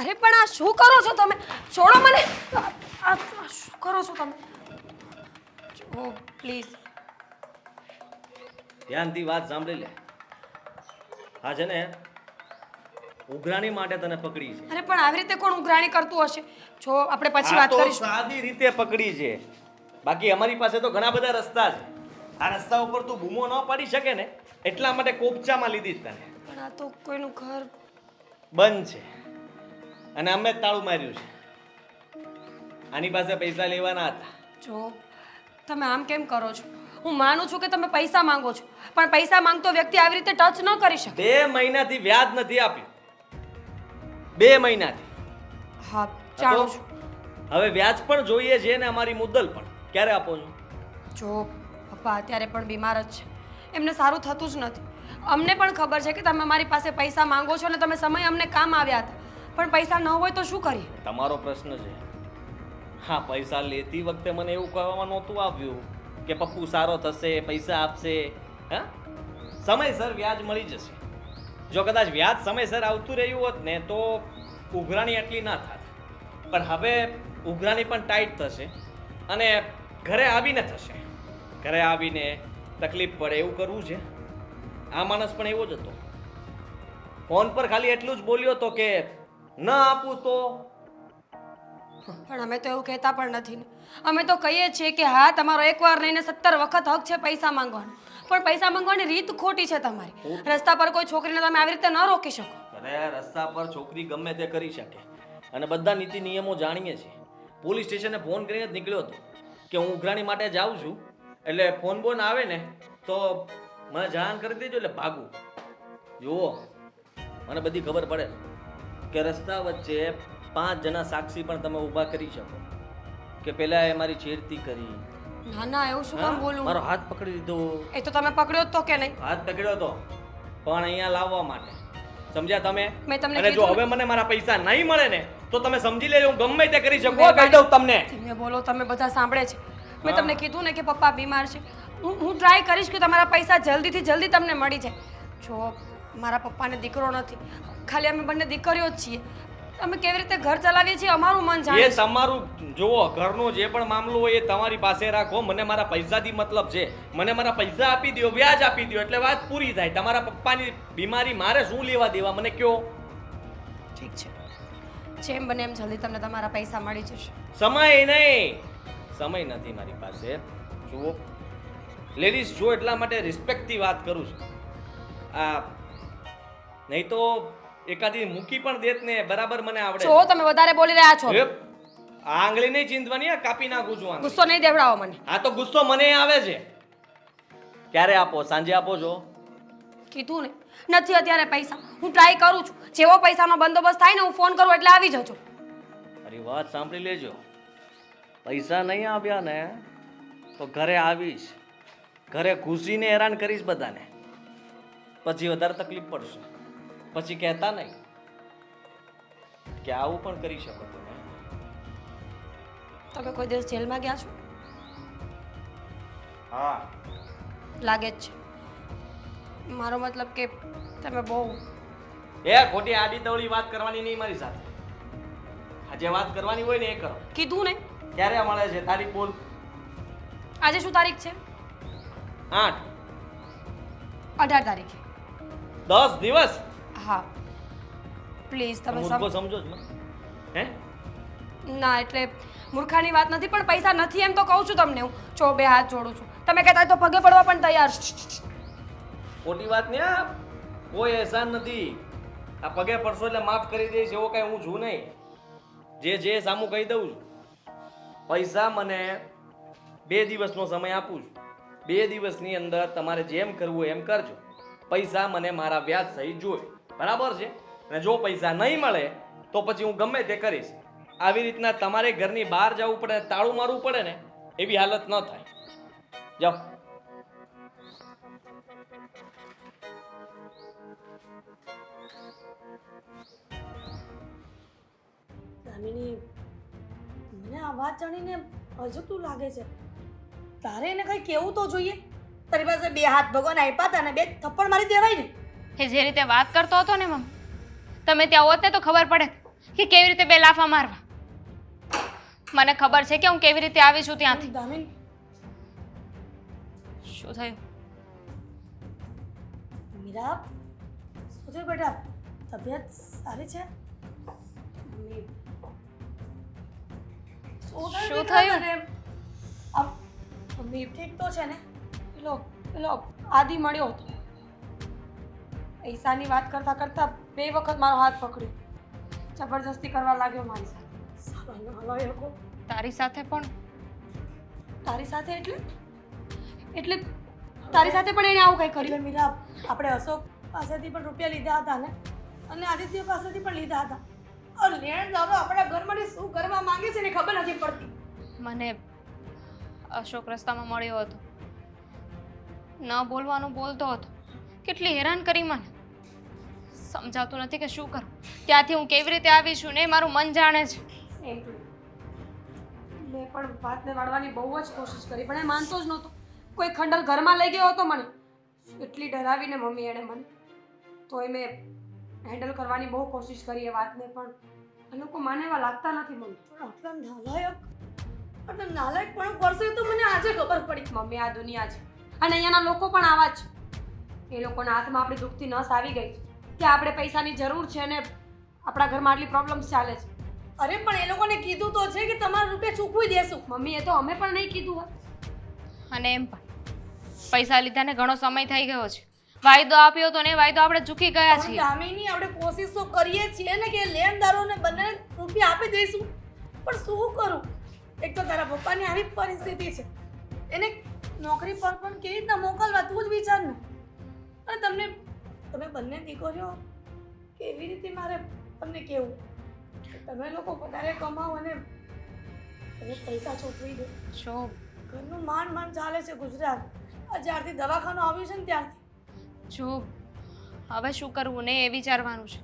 અરે પણ આ શું કરો છો તમે? છોડો મને. આ શું કરો છો તમે? ઓ પ્લીઝ. ધ્યાનથી વાત સાંભળી લે. હા છે ને, ઉઘરાણી માટે તને પકડી છે. અરે પણ આવી રીતે કોણ ઉઘરાણી કરતું હશે? જો આપણે પછી વાત આ તો કરીશું. સાદી રીતે પકડી છે. બાકી અમારી પાસે તો ઘણા બધા રસ્તા છે. આ રસ્તા ઉપર તું બૂમો ન પાડી શકે ને, એટલા માટે કોપચામાં લીધી જ તને. પણ આ તો કોઈનું ઘર. બંધ છે અને અમે જ તાળું માર્યું છે. આની પાસે પૈસા લેવાના હતા. જો તમે આમ કેમ કરો છો? હું માનું છું કે તમે પૈસા માંગો છો, પણ પૈસા માંગતો વ્યક્તિ આવી રીતે ટચ ન કરી શકે. 2 મહિનાથી વ્યાજ નથી આપ્યું. 2 મહિનાથી. હા જાણું છું. હવે વ્યાજ પણ જોઈએ છે ને અમારી મુદ્દલ પણ. ક્યારે આપો છો? જો પપ્પા અત્યારે પણ બીમાર જ છે, એમને સારું થતું જ નથી. અમને પણ ખબર છે કે તમે અમારી પાસે પૈસા માંગો છો અને તમે સમય અમને કામ આવ્યા હતા, પણ પૈસા ન હોય તો શું કરીએ? તમારો પ્રશ્ન છે. હા, પૈસા લેતી વખતે મને એવું કહેવામાં નહોતું આવ્યું કે પપ્પુ સારો થશે, પૈસા આપશે. હા, સમયસર વ્યાજ મળી જશે. જો કદાચ વ્યાજ સમયસર આવતું રહ્યું હોત ને તો ઉઘરાણી એટલી ના થાત. પણ હવે ઉઘરાણી પણ ટાઈટ થશે અને ઘરે આવીને થશે. ઘરે આવીને તકલીફ પડે એવું કરવું છે. આ માણસ પણ એવો જ હતો. ફોન પર ખાલી એટલું જ બોલ્યો હતો કે ન આપું તો. પણ અમે તો એવું કહેતા પણ નથી ને. અમે તો કહીએ છીએ કે હા, તમારો એકવાર નહીં ને 17 વખત હક છે પૈસા માંગવાનો, પણ પૈસા માંગવાની રીત ખોટી છે તમારી. રસ્તા પર કોઈ છોકરીને તમે આવી રીતે ન રોકી શકો. અરે રસ્તા પર છોકરી ગમે તે કરી શકે અને બધા નીતિ નિયમો જાણીએ છીએ. પોલીસ સ્ટેશને ફોન કરીને જ નીકળ્યો હતો કે હું ઉઘરાણી માટે જાઉં છું, એટલે ફોન બોન આવે ને તો મને જાણ કરી દેજો એટલે ભાગું. જુઓ, મને બધી ખબર પડે કે રસ્તા વચ્ચે 5 જણા સાક્ષી પણ તમે ઊભા કરી શકો કે પેલા એ મારી છેડતી કરી. ના ના, એવું શું કામ બોલું? મારો હાથ પકડી દીધો. એ તો તમે પકડ્યો જ તો કે નહીં? હાથ પકડ્યો તો પણ અહીંયા લાવવા માટે. સમજ્યા તમે? મેં તમને અને જો કીધું હવે મને મારા પૈસા નહીં મળે ને તો તમે સમજી લેજો હું ગમે તે કરી શકું. કહી દઉં તમને. ધીમે બોલો, તમે બધા સાંભળે છે. મેં તમને કીધું ને કે પપ્પા બીમાર છે. હું ટ્રાય કરીશ કે તમારા પૈસા જલ્દીથી જલ્દી તમને મળી જાય. જો મારા પપ્પાને દીકરો નથી, ખાલી અમે બંને દીકરીઓ જ છીએ. અમે કેવી રીતે ઘર ચલાવીએ છીએ અમારું મન જાણે એ છે. તમારું જુઓ, ઘરનો જે પણ મામલો હોય એ તમારી પાસે રાખો. મને મારા પૈસાથી મતલબ છે. મને મારા પૈસા આપી દો, વ્યાજ આપી દો એટલે વાત પૂરી થાય. તમારા પપ્પાની બીમારી મારે શું લેવા દેવા, મને કયો? ઠીક છે, જેમ બને એમ જલ્દી તમને તમારા પૈસા મળી જશે. સમય નહીં, સમય નથી મારી પાસે. જુઓ, લેડીઝ જો એટલા માટે રિસ્પેક્ટથી વાત કરું છું. આ નહીં તો એકાદી મૂકી પણ દેત ને બરાબર મને આવડે. જો તમે વધારે બોલી રહ્યા છો. આ આંગળી નહીં ચીંધવાની, કાપી નાખું છું આંગળી. ગુસ્સો નહીં દેવડાવો મને. હા તો ગુસ્સો મને આવે છે. ક્યારે આપો? સાંજે આપો છો? કીધું ને, નથી અત્યારે પૈસા. હું ટ્રાય કરું છું. જેવો પૈસાનો બંદોબસ્ત થાય ને હું ફોન કરું એટલે આવી જજો. મારી વાત સાંભળી લેજો. પૈસા નહીં આવ્યા ને તો ઘરે આવીશ, ઘરે ઘૂસીને હેરાન કરીશ બધાને. પછી વધારે તકલીફ પડશે. પછી કહેતા નહીં કે આવું પણ કરી શકો તમે. તમે કોઈ દિવસ જેલમાં ગયા છો? હા, લાગે જ છે. મારો મતલબ કે તમે બહુ એ ખોટી આડી તવળી વાત કરવાની નહીં મારી સાથે. આજે વાત કરવાની હોય ને એ કરો. કીધું ને. ક્યારે મળે છે? તારીખ બોલ. આજે શું તારીખ છે? 8. 18 તારીખે. 10 દિવસ. હા પ્લીઝ તમે મૂર્ખો સમજો જ મને. હે? ના એટલે મૂર્ખાની વાત નથી, પણ પૈસા નથી એમ તો કહું છું તમને. હું જો 2 હાથ જોડું છું. તમે કહેતા હોય તો પગે પડવા પણ તૈયાર છું. ખોટી વાત ને આ કોઈ એહસાન નથી. આ પગે પડશો એટલે માફ કરી દઈશ એવો કઈ હું છું નહીં. જે સામું કહી દઉં છું. પૈસા મને 2 દિવસનો સમય આપું છું. 2 દિવસની અંદર તમારે જેમ કરવું એમ કરજો. પૈસા મને મારા વ્યાજ સહિત જોઈએ. બરાબર છે? અને જો પૈસા નહીં મળે તો પછી હું ગમે તે કરીશ. આવી રીતના તમારે ઘરની બહાર જવું પડે, તાળું મારવું પડે ને એવી હાલત ન થાય. જાઓ. દામિની, મને આ વાત જાણીને અજુગતું લાગે છે. તારે એને કંઈ કહેવું તો જોઈએ. તારી પાસે 2 હાથ ભગવાન આપ્યા હતા ને 2 થપ્પડ મારી દેવાય ને. કે જે રીતે વાત કરતો હતો ને મમ્મી, તમે ત્યાં હોત ને તો ખબર પડે કે કેવી રીતે બે લાફા મારવા. મને ખબર છે કે હું કેવી રીતે આવી છું ત્યાંથી. દામિની, શું થયું? મીરા, શું થયું બેટા? તબિયત સારી છે? મમ્મી, શું થયું? મમ્મી ઠીક તો છે ને? પેલો આદિ મળ્યો હતો. પૈસાની વાત કરતા કરતા 2 વખત મારો હાથ પકડ્યો. જબરજસ્તી કરવા લાગ્યો મારી સાથે. સાલા નાલાયકો. તારી સાથે પણ? તારી સાથે એટલે તારી સાથે પણ એને આવું કંઈ કર્યું? મીરા, આપણે અશોક પાસેથી પણ રૂપિયા લીધા હતા ને, અને આદિત્ય પાસેથી પણ લીધા હતા. આ લેણ દારો આપણા ઘરમાંથી શું કરવા માંગે છે ને ખબર નથી પડતી. મને અશોક રસ્તામાં મળ્યો હતો. ન બોલવાનું બોલતો હતો. કેટલી હેરાન કરી મને. સમજાતું નથી કે શું કરું. ત્યાંથી હું કેવી રીતે આવી છું ને એ મારું મન જાણે છે. સેમ ટુ મેં પણ વાતને વાળવાની બહુ જ કોશિશ કરી, પણ એ માનતો જ નહોતો. કોઈ ખંડલ ઘરમાં લઈ ગયો હતો મને. એટલી ડરાવીને મમ્મી એણે મને. તોય મેં હેન્ડલ કરવાની બહુ કોશિશ કરી એ વાતને, પણ એ લોકો માને એવા લાગતા નથી મમ્મી. આટલા નાલાયક પણ કરશે તો મને આજે ખબર પડી. મમ્મી, આ દુનિયા છે અને અહીંયાના લોકો પણ આવા જ છે. એ લોકોના હાથમાં આપણી દુઃખથી નસ આવી ગઈ છે કે આપણે પૈસાની જરૂર છે અને આપણા ઘરમાં આટલી પ્રોબ્લેમ્સ ચાલે છે. અરે પણ એ લોકોને કીધું તો છે કે તમારા રૂપિયા ચૂકવી દેશું. મમ્મી, એ તો અમે પણ નહીં કીધું હોય. અને એમ પણ પૈસા લીધાને ઘણો સમય થઈ ગયો છે. વાયદો આપ્યો તો ને એ વાયદો આપણે ચૂકી ગયા છીએ. દામિની, આપણે કોશિશ તો કરીએ છીએ ને કે લેણદારોને બંને રૂપિયા આપી દઈશું, પણ શું કરું? એક તો તારા પપ્પાની આવી પરિસ્થિતિ છે, એને નોકરી પર પણ કેવી રીતના મોકલવા તું જ વિચાર ને. અને તમે બંને દીકરીઓ કેવી રીતે મારે તમને કેવું? તમે લોકો વધારે કમાઓ અને પૈસા ચૂકવી દો. જો ઘરનું માંડ ચાલે છે ગુજરાત. જ્યારથી દવાખાનું આવ્યું છે ને ત્યારથી. જો હવે શું કરવું ને એ વિચારવાનું છે.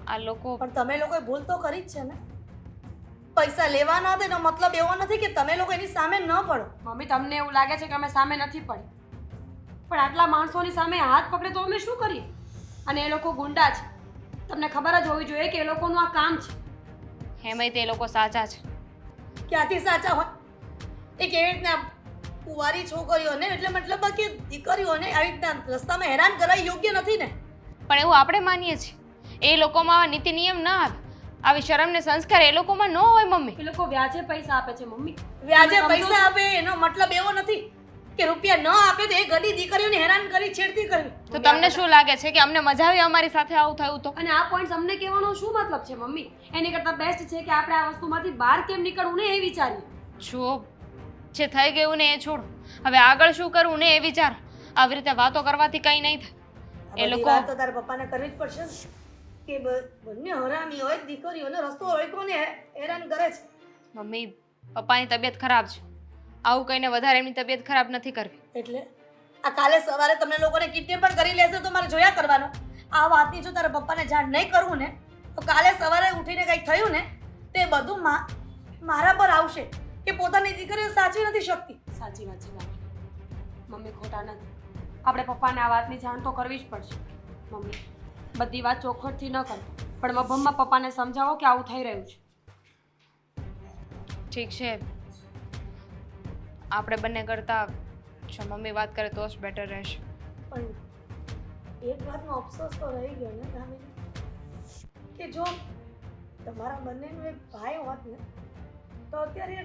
આ લોકો પણ તમે લોકોએ ભૂલ તો કરી જ છે ને. પૈસા લેવાના હતા એનો મતલબ એવો નથી કે તમે લોકો એની સામે ન પડો. મમ્મી, તમને એવું લાગે છે કે અમે સામે નથી પડી, પણ આટલા માણસોની સામે હાથ પકડે તો અમે શું કરીએ? અને એ લોકો ગુંડા છે. તમને ખબર જ હોવી જોઈએ કે એ લોકોનું આ કામ છે. એમાંય તે લોકો સાચા છે. ક્યાંથી સાચા હોય? એ કેવી રીતના કુંવારી છોકરીઓને, એટલે મતલબ કે દીકરીઓને આવી રીતના રસ્તામાં હેરાન કરાય યોગ્ય નથી ને. પણ એવું આપણે માનીએ છીએ. એ લોકોમાં આવા નીતિ નિયમ ના આવે. આવી શરમ ને સંસ્કાર એ લોકોમાં ન હોય મમ્મી. એ લોકો વ્યાજે પૈસા આપે છે મમ્મી. વ્યાજે પૈસા આપે એનો મતલબ એવો નથી કે રૂપિયા ન આપે તો એ ગડી દીકરીઓને હેરાન કરી, છેડતી કરવી. તો તમને શું લાગે છે કે અમને મજા આવી અમારી સાથે આવું થયું તો? અને આ પોઈન્ટ અમને કહેવાનો શું મતલબ છે મમ્મી? એની કરતાં બેસ્ટ છે કે આપણે આ વસ્તુમાંથી બહાર કેમ નીકળવું ને એ વિચારીએ. જો જે થઈ ગયું ને એ છોડો. હવે આગળ શું કરવું ને એ વિચાર. આવી રીતે વાતો કરવાથી કંઈ નહીં થાય. એ લોકો તો તારા પપ્પાને કરવી જ પડશે ને કે બંને હરામી હોય, દીકરીઓને રસ્તો રોક્યોને હેરાન કરે છે. મમ્મી, પપ્પાની તબિયત ખરાબ છે. આવું કહીને વધારે એમની તબિયત ખરાબ નથી કરવી. એટલે આ કાલે સવારે તમને લોકોને કિડનેપ પણ કરી લેશે તો મારે જોયા કરવાનું. આ વાતની જો તારા પપ્પાને જાણ નહીં કરવું ને તો કાલે સવારે ઉઠીને કંઈક થયું ને તે બધું મારા પર આવશે કે પોતાની દીકરીઓ સાચી નથી શકતી. સાચી વાત છે મમ્મી, ખોટા નથી. આપણે પપ્પાને આ વાતની જાણ તો કરવી જ પડશે. મમ્મી, બધી વાત ચોખવટથી ન કરો, પણ મભમમાં પપ્પાને સમજાવો કે આવું થઈ રહ્યું છે. ઠીક છે, આપણે બંને કરતા જો મમ્મી વાત કરે તો જ બેટર રહેશે. પણ એક વાતનો અફસોસ તો રહી ગયો ને દામિની, કે જો તમારા બંનેનો એક ભાઈ હોત ને તો અત્યારે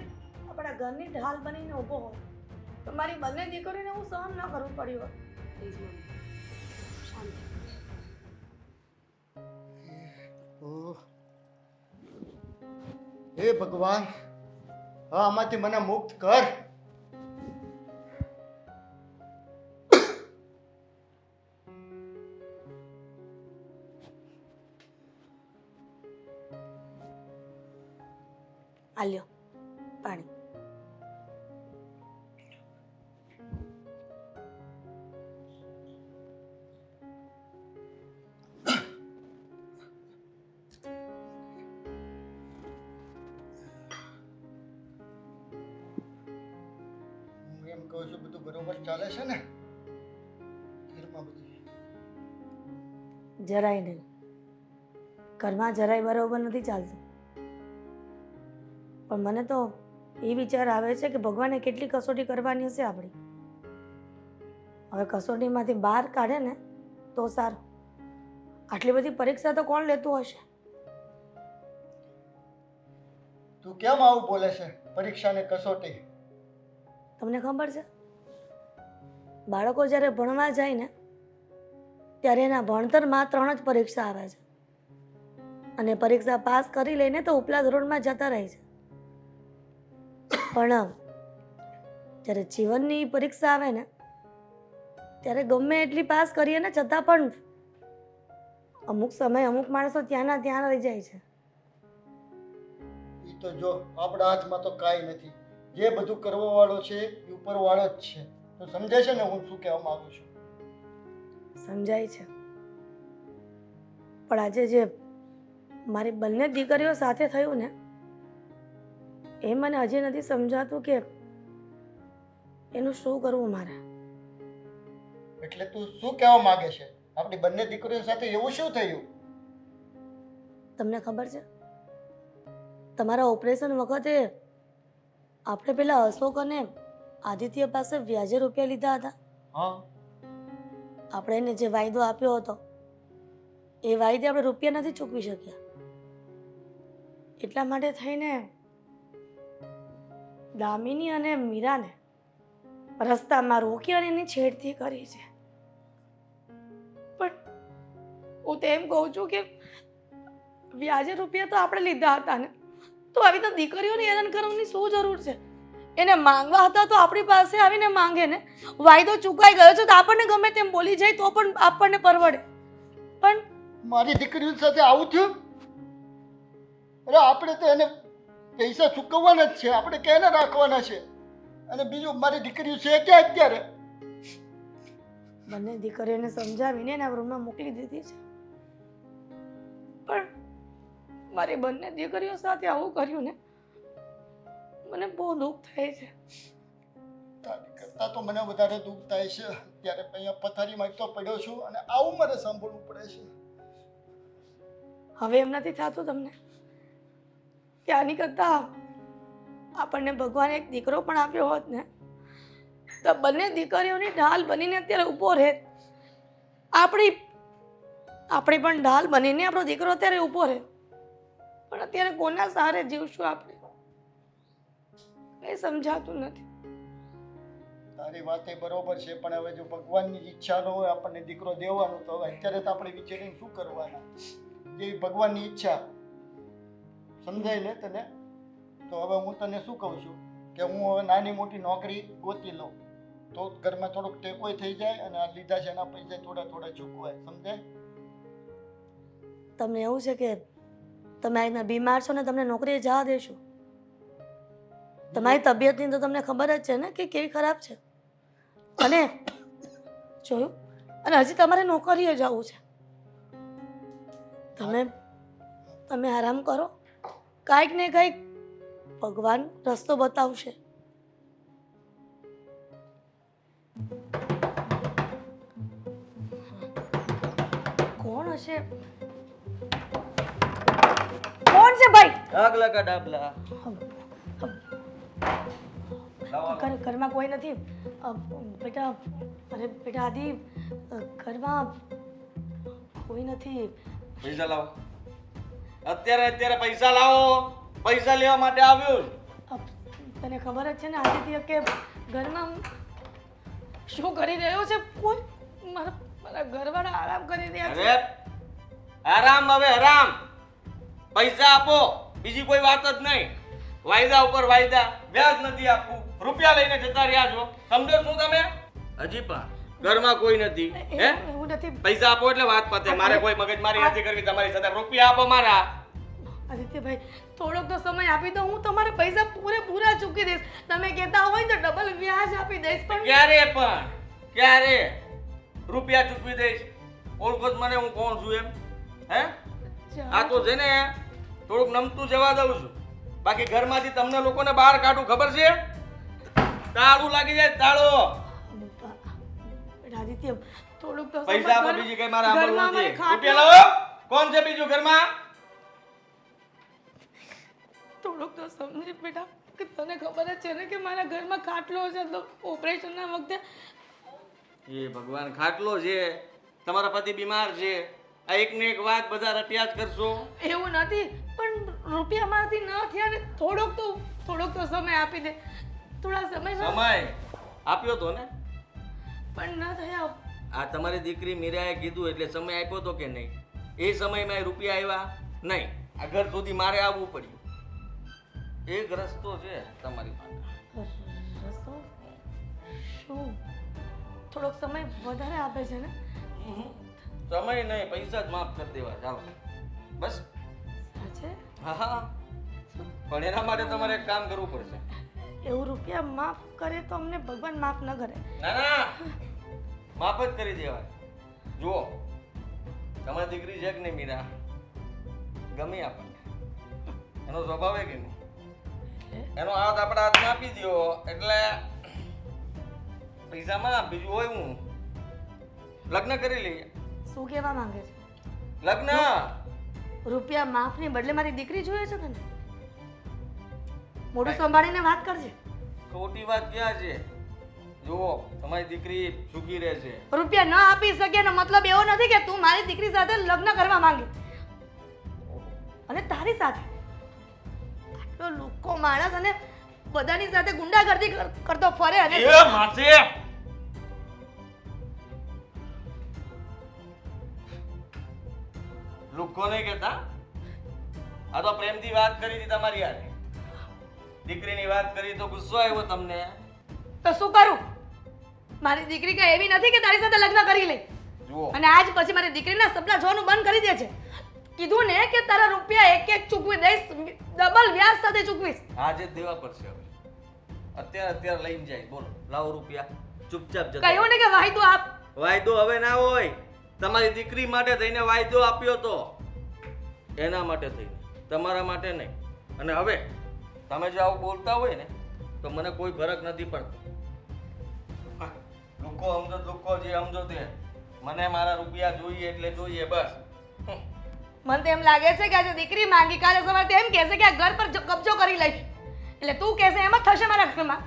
આપણા ઘરની ઢાલ બનીને ઊભો હોત. તો મારી બંને દીકરીને હું સહન ન કરવું પડ્યું હોત. પ્લીઝ મમ્મી, શાંતિ. હે ભગવાન, હા આમાંથી મને મુક્ત કર. આલ્યો પાણી. હું એમ કહું છું બધું બરોબર ચાલે છે ને ઘરમાં બધું? જરાય નહીં. ઘરમાં જરાય બરોબર નથી ચાલતું. પણ મને તો એ વિચાર આવે છે કે ભગવાને કેટલી કસોટી કરવાની હશે આપણી. હવે કસોટીમાંથી બહાર કાઢે ને તો સારું. આટલી બધી પરીક્ષા તો કોણ લેતું હશે? તું કેમ આવું બોલે છે? પરીક્ષા ને કસોટી. તમને ખબર છે, બાળકો જ્યારે ભણવા જાય ને ત્યારે એના ભણતરમાં 3 જ પરીક્ષા આવે છે, અને પરીક્ષા પાસ કરી લઈને તો ઉપલા ધોરણમાં જતા રહે છે. પણ જ્યારે જીવનની પરીક્ષા આવે ને ત્યારે ગમે એટલી પાસ કરીએ ને છતાં પણ અમુક સમય અમુક માણસો ત્યાંના ત્યાં રહી જાય છે. ઈ તો જો આપણા હાથમાં તો કાંઈ નથી. જે બધું કરવા વાળો છે એ ઉપરવાળો જ છે. તો સમજે છે ને હું શું કહેવા માંગુ છું? સમજાય છે, પણ આજે જે મારી બંને દીકરીઓ સાથે થયું ને એ મને હજી નથી સમજાતું કે એનું શું કરવું મારે. એટલે તું શું કહેવા માંગે છે? આપણી બંને દીકરીઓ સાથે એવું શું થયું? તમને ખબર છે, તમારા ઓપરેશન વખતે આપણે પેલા અશોક અને આદિત્ય પાસે વ્યાજે રૂપિયા લીધા હતા. હા, આપણે એને જે વાયદો આપ્યો હતો એ વાયદે આપણે રૂપિયા નથી ચૂકવી શક્યા. એટલા માટે થઈને દામિની અને મીરાને રસ્તામાં રોકી અને એની છેડતી કરી છે. પણ હું તો એમ કહું છું કે વ્યાજે રૂપિયા તો આપણે લીધા હતા ને, તો આવી તો દીકરીઓને હેરાન કરવાની શું જરૂર છે? એને માંગવા હતા તો આપણી પાસે આવીને માંગે ને. વાયદો ચૂકાઈ ગયો છે તો આપણને ગમે તેમ બોલી જાય તો પણ આપણને પરવડે. પણ મારી દીકરીઓ સાથે આવું થયું? અરે આપણે તો એને પૈસા ચૂકવવાના જ છે, આપણે કેને રાખવાના છે? અને બીજું મારી દીકરીઓ છે ક્યાં અત્યારે? બંને દીકરીઓને સમજાવીને એના રૂમમાં મોકલી દીધી છે. પણ મારી બંને દીકરીઓ સાથે આવું કર્યું ને મને બહુ દુઃખ થાય છે. તારી કરતાં તો મને વધારે દુઃખ થાય છે. ત્યારે અહીંયા પથારીમાં એકતો પડ્યો છું અને આવું મારે સાંભળવું પડે છે. હવે એમ નથી થતું તમને કે આની કરતાં આપણને ભગવાને એક દીકરો પણ આપ્યો હોત ને તો બંને દીકરીઓની ઢાલ બનીને અત્યારે ઊભો રહે. આપણી પણ ઢાલ બનીને આપણો દીકરો અત્યારે ઊભો રહે. પણ અત્યારે કોના સહારે જીવશું આપણે? કઈ સમજાતું નથી. તારી વાત એ બરોબર છે, પણ હવે જો ભગવાનની ઈચ્છા ન હોય આપણને દીકરો દેવાનો, તો હવે અત્યારે તો આપણે વિચારીને શું કરવાના? જેવી ભગવાનની ઈચ્છા. સમજાય ને તને? તો હવે હું તને શું કહું છું કે હું હવે નાની મોટી નોકરી ગોતી લઉં તો ઘરમાં થોડોક ટેકોય થઈ જાય અને આ લીધા છે એના પૈસા થોડા થોડા ચૂકવાય. સમજાય? તમને એવું છે કે તમે અહીંના બીમાર છો ને તમને નોકરીએ જવા દેશો? તમારી તબિયતની તો તમને ખબર જ છે ને કે કેવી ખરાબ છે. અને જોયું, અને હજી તમારે નોકરીએ જવું છે. તમે આરામ કરો. કાંઈક ને કાંઈક ભગવાન રસ્તો બતાવશે. કોણ હશે? કોણ છે ભાઈ? ડાબલા કા ડાબલા. ઘરમાં કોઈ નથી. બેટા, અરે બેટા આદિ, ઘરમાં કોઈ નથી. પૈસા લાવો. અત્યારે પૈસા લાવો. પૈસા લેવા માટે આવ્યો છું. તને ખબર જ છે ને આદિત્ય કે ઘરમાં શું કરી રહ્યો છે? કોઈ મારા ઘરવાળા આરામ કરી રહ્યા છે. અરે આરામ હવે હરામ. પૈસા આપો, બીજી કોઈ વાત જ નહીં. વાયદા ઉપર વાયદા, વ્યાજ નથી આપવું, રૂપિયા લઈને જતા રહ્યા છો. સમજો શું તમે? હજી પણ ઘરમાં કોઈ નથી. હે? એવું નથી પૈસા આપો એટલે વાત પતે. મારે કોઈ મગજમારી નથી કરવી તમારી સાથે. રૂપિયા આપો મારા. આદિત્યભાઈ, થોડોક તો સમય આપી દો. હું તમારે પૈસા પૂરેપૂરા ચૂકી દઈશ. તમે કહેતા હોય તો ડબલ વ્યાજ આપી દઈશ. પણ ક્યારે રૂપિયા ચૂકવી દઈશ? ઓળખો જ મને હું કોણ છું એમ? હે? આ તો છે ને થોડુંક નમતું જવા દઉં છું. બાકી ઘરમાંથી તમને લોકોને બહાર કાઢું, ખબર છે? તાળું લાગી જાય, તાળો. આદિત્ય, થોડુંક તો પૈસા આપો, બીજી કઈ મારે સાંભળવું નથી. રૂપિયા લાવો. કોણ છે બીજું ઘરમાં? તો સમજી બેટા કે તને ખબર જ છે ને કે મારા ઘરમાં ખાટલો છે તો ઓપરેશનના વખતે એ ભગવાન ખાટલો છે, તમારા પતિ બીમાર છે, આ એકને એક વાત બધા રટ્યા જ કરશો. એવું નથી, પણ રૂપિયા મારાથી ન થયા ને થોડોક તો સમય આપી દે. થોડા સમય સમય આપ્યો તો ને, પણ ન થયા. આ તમારી દીકરી મીરાએ કીધું એટલે સમય આપ્યો તો કે નહીં? એ સમયમાં એ રૂપિયા આવ્યા નહીં, આ ઘર સુધી મારે આવવું પડ્યું. એક રસ્તો છે તમારી પાસે. રસ્તો શું? થોડોક સમય વધારે આપે છે ને? સમય નહીં, પૈસા જ માફ કરી દેવા. ચાલો બસ. સાચે? હા હા, પણ એના માટે તમારે એક કામ કરવું પડશે. એવું રૂપિયા માફ કરે તો અમને ભગવાન માફ ન કરે. ના ના, માફ જ કરી દેવાય. જુઓ, તમારી દીકરી છે કે નહીં મીરા, ગમી આપણને, એનો સ્વભાવ કે નહીં, એનો હાથ આપણા હાથમાં આપી દો એટલે પૈસામાં બીજું હોય હું લગ્ન કરી લઈએ. શું કહેવા માંગે છે? લગ્ન રૂપિયા માફની બદલે મારી દીકરી જોઈએ છે તને? મોઢું સંભાળીને વાત કરજે. ખોટી વાત ક્યાં છે? જુઓ, તમારી દીકરી સુખી રહે છે. રૂપિયા ન આપી શકે એનો મતલબ એવો નથી કે તું મારી દીકરી સાથે લગ્ન કરવા માંગે અને તારી સાથે આટલો લુખ્ખો માણસ અને બધાની સાથે ગુંડાગર્દી કરતો ફરે અને એ માસે લુખ્ખો નહીં કહેતા, આ તો પ્રેમથી વાત કરી હતી તમારી યારે. દીકરીની વાત કરી તો ગુસ્સો આવ્યો તમને. તો શું કરું? મારી દીકરી કઈ એવી નથી કે તારી સાથે લગ્ન કરી લે. જુઓ, અને આજ પછી મારી દીકરીના સપના જોવાનું બંધ કરી દે છે. કીધું ને કે તારા રૂપિયા એક ચૂકવી દઈશ, ડબલ વ્યાજ સાથે ચૂકવીશ. આજે જ દેવા પડશે હવે. અત્યારે લઈને જાય. બોલો, લાવો રૂપિયા, ચૂપચાપ જતો. કહ્યું ને કે વાયદો આપ. વાયદો હવે ના હોય. તમારી દીકરી માટે થઈને વાયદો આપ્યો તો, એના માટે થઈને, તમારા માટે નહીં. અને હવે તમે જો આવું બોલતા હોય ને તો મને કોઈ ફરક નથી પડતો. લોકો સમજો, લોકો જે સમજો તે. મને મારા રૂપિયા જોઈએ એટલે જોઈએ, બસ. મને તો એમ લાગે છે કે આજે દીકરી માંગી, કાલે સવારે તેમ કહેશે કે આ ઘર પર કબજો કરી લઈશ. એટલે તું કહેશે એમ જ થશે મારા ઘરમાં.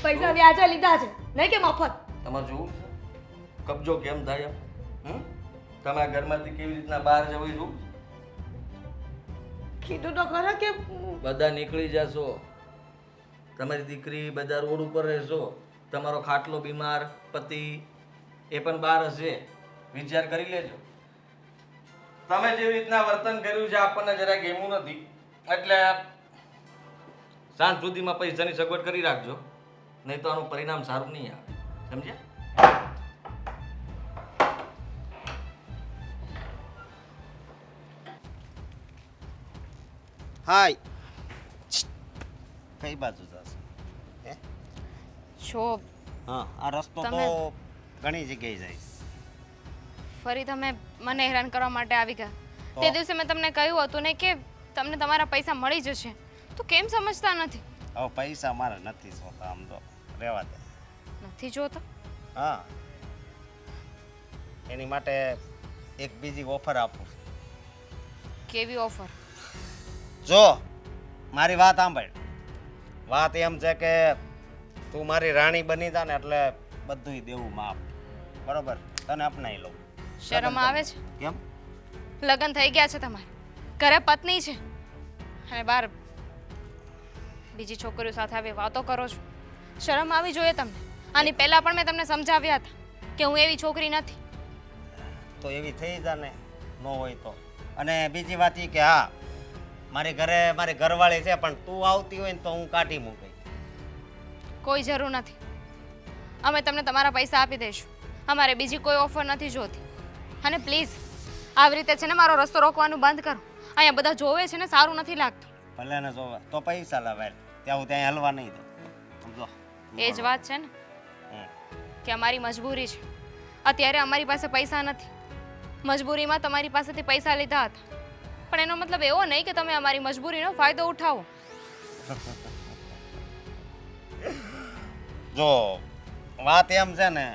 પૈસા વ્યાજે લીધા છે, નહીં કે મફત. તમારે જોવું છે કબજો કેમ થાય એમ? તમે આ ઘરમાંથી કેવી રીતના બહાર જવું છું? કીધું તો ખરા કે બધા નીકળી જશો, તમારી દીકરી બધા રોડ ઉપર રહેશો, તમારો ખાટલો બીમાર, પતિ એ પણ બહાર હશે. વિચાર કરી લેજો. તમે જેવી રીતના વર્તન કર્યું છે આપણને જરા ગેમું નથી, એટલે સાંજ સુધીમાં પૈસાની સગવડ કરી રાખજો, નહીં તો આનું પરિણામ સારું નહીં આવે. સમજ્યા? હાય, કઈ બાજુ જશો? હે? છો હા, આ રસ્તો તો તમે- ઘણી જગ્યાએ જાય. ફરી તમે મને હેરાન કરવા માટે આવી ગયા. તો? તે દિવસે મેં તમને કહ્યું હતું ને કે તમને તમારા પૈસા મળી જશે, તો કેમ સમજતા નથી? હવે પૈસા મારે નથી જોતા, આમ તો રહેવા દે. નથી જોતા? હા, એની માટે એક બીજી ઓફર આપું છું. કેવી ઓફર? જો મારી વાત સાંભળ. વાત એમ છે કે તું મારી રાણી બની જા ને એટલે બધુંય દેવું માફ. બરોબર? તને અપનાવી લઉં. શરમ આવે છે? કેમ? લગ્ન થઈ ગયા છે તમારે, ઘરે પત્ની છે અને બહાર બીજી છોકરીઓ સાથે આવી વાતો કરો છો. શરમ આવી જોઈએ તમને. આની પહેલા પણ મેં તમને સમજાવ્યા હતા કે હું એવી છોકરી નથી. તો એવી થઈ જા ને, ન હોય તો. અને બીજી વાત એ કે હા, મારી ઘરે મારી ઘરવાળી છે, પણ તું આવતી હોય ને તો હું કાઢી મૂકી. કોઈ જરૂર નથી. અમે તમને તમારા પૈસા આપી દઈશું. અમારે બીજી કોઈ ઓફર નથી જોતી. અને પ્લીઝ આવી રીતે છે ને મારો રસ્તો રોકવાનું બંધ કરો. અહીંયા બધા જોવે છે ને સારું નથી લાગતું. ભલે ને જોવે તો પૈસા લાવે, ત્યાં હું ત્યાં હલવા નહીં દઉં. સમજો? એ જ વાત છે ને હમ. કે અમારી મજબૂરી છે. અત્યારે અમારી પાસે પૈસા નથી. મજબૂરીમાં તમારી પાસેથી પૈસા લીધા હતા, પણ એનો મતલબ એવો નહીં કે તમે અમારી મજબૂરીનો ફાયદો ઉઠાવો. જો વાત એમ છે ને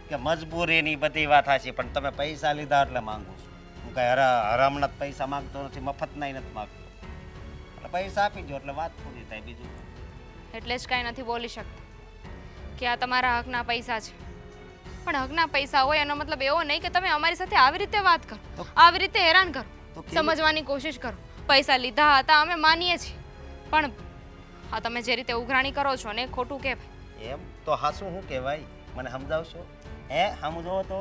કે મજબૂરીની બધી વાત હાચી, પણ તમે પૈસા લીધા એટલે માંગુ છું. હું કઈ હરામણા પૈસા માંગતો નથી, મફત નહીં નથી માંગતો. એટલે પૈસા આપી દો એટલે વાત પૂરી થાય. બીજું એટલે જ કાંઈ નથી બોલી શકતા કે આ તમારા હકના પૈસા છે. પણ હકના પૈસા હોય એનો મતલબ એવો નહીં કે તમે અમારી સાથે આવી રીતે વાત કરો, આવી રીતે હેરાન કરો. તો કેવી- સમજવાની કોશિશ કરો. પૈસા લીધા હતા અમે માનીએ છીએ, પણ હા તમે જે રીતે ઉઘરાણી કરો છો ને એ ખોટું કહેવાય. એમ તો હાચું શું કહેવાય? મને સમજાવશો? સમજો તો